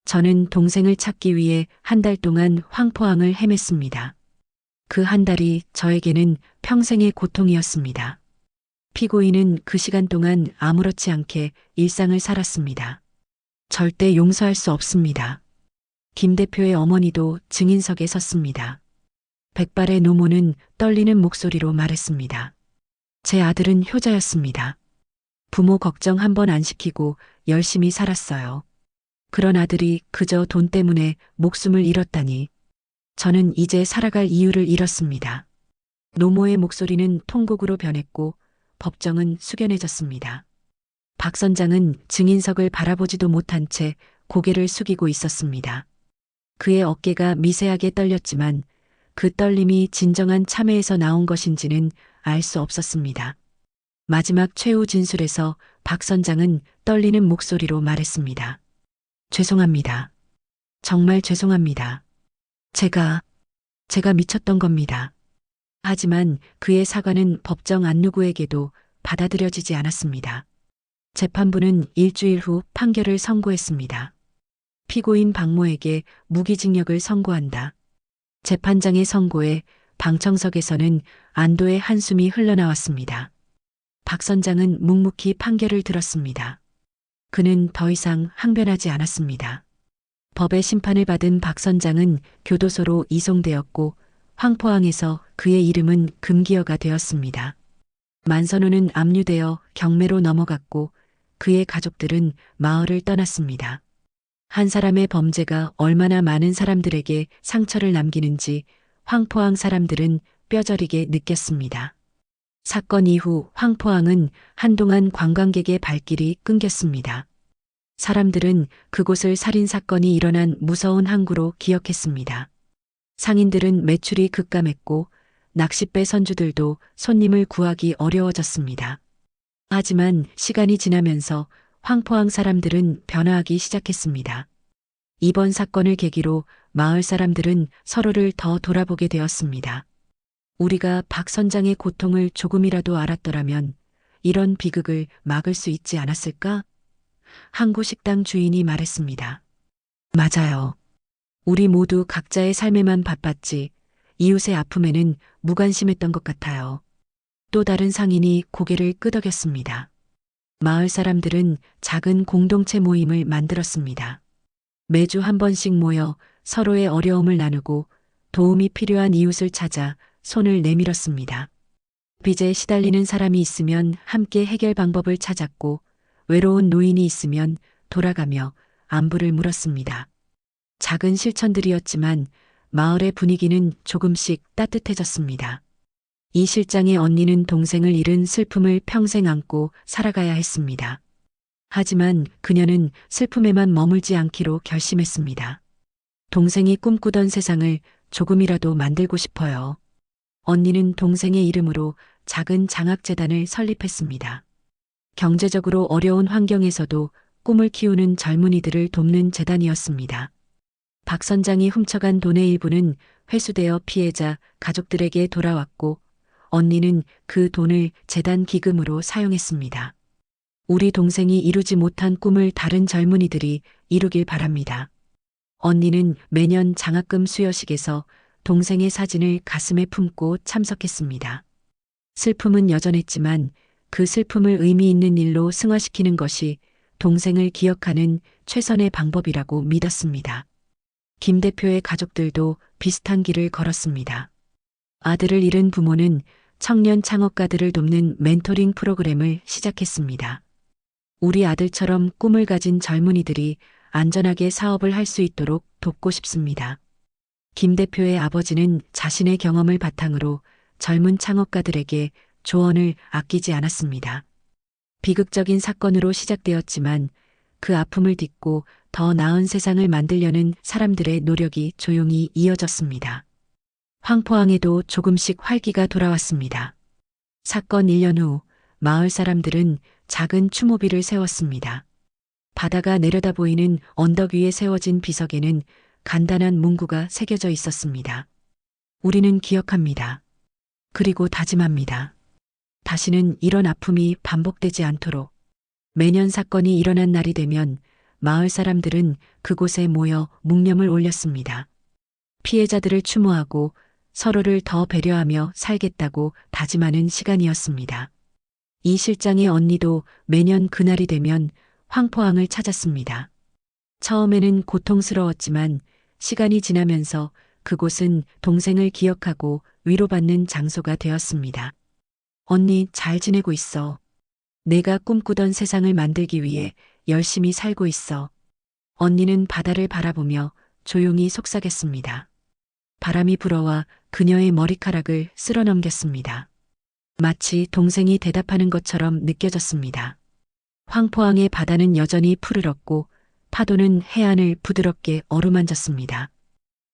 저는 동생을 찾기 위해 한 달 동안 황포항을 헤맸습니다. 그 한 달이 저에게는 평생의 고통이었습니다. 피고인은 그 시간 동안 아무렇지 않게 일상을 살았습니다. 절대 용서할 수 없습니다. 김 대표의 어머니도 증인석에 섰습니다. 백발의 노모는 떨리는 목소리로 말했습니다. 제 아들은 효자였습니다. 부모 걱정 한 번 안 시키고 열심히 살았어요. 그런 아들이 그저 돈 때문에 목숨을 잃었다니. 저는 이제 살아갈 이유를 잃었습니다. 노모의 목소리는 통곡으로 변했고 법정은 숙연해졌습니다. 박 선장은 증인석을 바라보지도 못한 채 고개를 숙이고 있었습니다. 그의 어깨가 미세하게 떨렸지만 그 떨림이 진정한 참회에서 나온 것인지는 알 수 없었습니다. 마지막 최후 진술에서 박 선장은 떨리는 목소리로 말했습니다. 죄송합니다. 정말 죄송합니다. 제가 미쳤던 겁니다. 하지만 그의 사과는 법정 안누구에게도 받아들여지지 않았습니다. 재판부는 일주일 후 판결을 선고했습니다. 피고인 박모에게 무기징역을 선고한다. 재판장의 선고에 방청석에서는 안도의 한숨이 흘러나왔습니다. 박 선장은 묵묵히 판결을 들었습니다. 그는 더 이상 항변하지 않았습니다. 법의 심판을 받은 박 선장은 교도소로 이송되었고 황포항에서 그의 이름은 금기어가 되었습니다. 만선호는 압류되어 경매로 넘어갔고 그의 가족들은 마을을 떠났습니다. 한 사람의 범죄가 얼마나 많은 사람들에게 상처를 남기는지 황포항 사람들은 뼈저리게 느꼈습니다. 사건 이후 황포항은 한동안 관광객의 발길이 끊겼습니다. 사람들은 그곳을 살인사건이 일어난 무서운 항구로 기억했습니다. 상인들은 매출이 급감했고 낚싯배 선주들도 손님을 구하기 어려워졌습니다. 하지만 시간이 지나면서 황포항 사람들은 변화하기 시작했습니다. 이번 사건을 계기로 마을 사람들은 서로를 더 돌아보게 되었습니다. 우리가 박 선장의 고통을 조금이라도 알았더라면 이런 비극을 막을 수 있지 않았을까? 항구 식당 주인이 말했습니다. 맞아요. 우리 모두 각자의 삶에만 바빴지 이웃의 아픔에는 무관심했던 것 같아요. 또 다른 상인이 고개를 끄덕였습니다. 마을 사람들은 작은 공동체 모임을 만들었습니다. 매주 한 번씩 모여 서로의 어려움을 나누고 도움이 필요한 이웃을 찾아 손을 내밀었습니다. 빚에 시달리는 사람이 있으면 함께 해결 방법을 찾았고 외로운 노인이 있으면 돌아가며 안부를 물었습니다. 작은 실천들이었지만 마을의 분위기는 조금씩 따뜻해졌습니다. 이 실장의 언니는 동생을 잃은 슬픔을 평생 안고 살아가야 했습니다. 하지만 그녀는 슬픔에만 머물지 않기로 결심했습니다. 동생이 꿈꾸던 세상을 조금이라도 만들고 싶어요. 언니는 동생의 이름으로 작은 장학재단을 설립했습니다. 경제적으로 어려운 환경에서도 꿈을 키우는 젊은이들을 돕는 재단이었습니다. 박 선장이 훔쳐간 돈의 일부는 회수되어 피해자 가족들에게 돌아왔고 언니는 그 돈을 재단 기금으로 사용했습니다. 우리 동생이 이루지 못한 꿈을 다른 젊은이들이 이루길 바랍니다. 언니는 매년 장학금 수여식에서 동생의 사진을 가슴에 품고 참석했습니다. 슬픔은 여전했지만 그 슬픔을 의미 있는 일로 승화시키는 것이 동생을 기억하는 최선의 방법이라고 믿었습니다. 김 대표의 가족들도 비슷한 길을 걸었습니다. 아들을 잃은 부모는 청년 창업가들을 돕는 멘토링 프로그램을 시작했습니다. 우리 아들처럼 꿈을 가진 젊은이들이 안전하게 사업을 할 수 있도록 돕고 싶습니다. 김 대표의 아버지는 자신의 경험을 바탕으로 젊은 창업가들에게 조언을 아끼지 않았습니다. 비극적인 사건으로 시작되었지만 그 아픔을 딛고 더 나은 세상을 만들려는 사람들의 노력이 조용히 이어졌습니다. 황포항에도 조금씩 활기가 돌아왔습니다. 사건 1년 후 마을 사람들은 작은 추모비를 세웠습니다. 바다가 내려다 보이는 언덕 위에 세워진 비석에는 간단한 문구가 새겨져 있었습니다. 우리는 기억합니다. 그리고 다짐합니다. 다시는 이런 아픔이 반복되지 않도록. 매년 사건이 일어난 날이 되면 마을 사람들은 그곳에 모여 묵념을 올렸습니다. 피해자들을 추모하고 서로를 더 배려하며 살겠다고 다짐하는 시간이었습니다. 이 실장의 언니도 매년 그날이 되면 황포항을 찾았습니다. 처음에는 고통스러웠지만 시간이 지나면서 그곳은 동생을 기억하고 위로받는 장소가 되었습니다. 언니 잘 지내고 있어. 내가 꿈꾸던 세상을 만들기 위해 열심히 살고 있어. 언니는 바다를 바라보며 조용히 속삭였습니다. 바람이 불어와 그녀의 머리카락을 쓸어넘겼습니다. 마치 동생이 대답하는 것처럼 느껴졌습니다. 황포항의 바다는 여전히 푸르렀고 파도는 해안을 부드럽게 어루만졌습니다.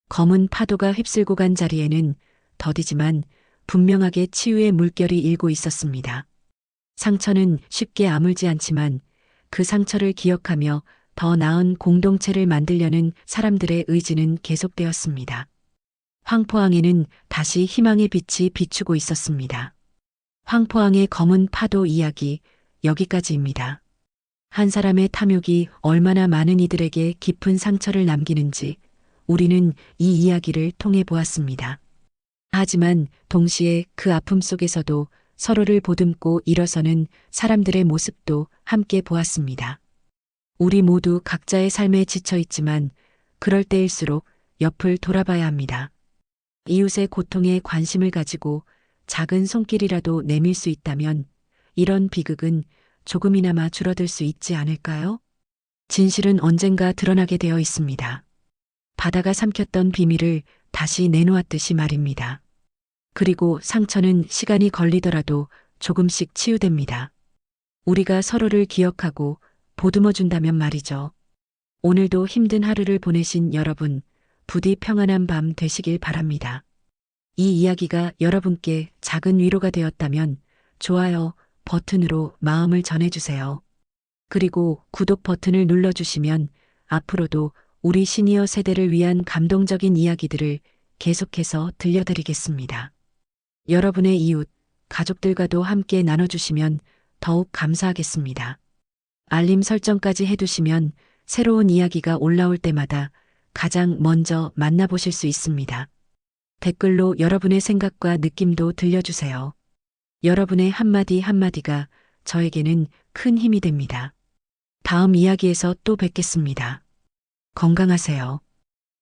검은 파도가 휩쓸고 간 자리에는 더디지만 분명하게 치유의 물결이 일고 있었습니다. 상처는 쉽게 아물지 않지만 그 상처를 기억하며 더 나은 공동체를 만들려는 사람들의 의지는 계속되었습니다. 황포항에는 다시 희망의 빛이 비추고 있었습니다. 황포항의 검은 파도 이야기, 여기까지입니다. 한 사람의 탐욕이 얼마나 많은 이들에게 깊은 상처를 남기는지 우리는 이 이야기를 통해 보았습니다. 하지만 동시에 그 아픔 속에서도 서로를 보듬고 일어서는 사람들의 모습도 함께 보았습니다. 우리 모두 각자의 삶에 지쳐 있지만 그럴 때일수록 옆을 돌아봐야 합니다. 이웃의 고통에 관심을 가지고 작은 손길이라도 내밀 수 있다면 이런 비극은 조금이나마 줄어들 수 있지 않을까요? 진실은 언젠가 드러나게 되어 있습니다. 바다가 삼켰던 비밀을 다시 내놓았듯이 말입니다. 그리고 상처는 시간이 걸리더라도 조금씩 치유됩니다. 우리가 서로를 기억하고 보듬어 준다면 말이죠. 오늘도 힘든 하루를 보내신 여러분, 부디 평안한 밤 되시길 바랍니다. 이 이야기가 여러분께 작은 위로가 되었다면 좋아요 버튼으로 마음을 전해주세요. 그리고 구독 버튼을 눌러주시면 앞으로도 우리 시니어 세대를 위한 감동적인 이야기들을 계속해서 들려드리겠습니다. 여러분의 이웃, 가족들과도 함께 나눠주시면 더욱 감사하겠습니다. 알림 설정까지 해두시면 새로운 이야기가 올라올 때마다 가장 먼저 만나보실 수 있습니다. 댓글로 여러분의 생각과 느낌도 들려주세요. 여러분의 한마디 한마디가 저에게는 큰 힘이 됩니다. 다음 이야기에서 또 뵙겠습니다. 건강하세요.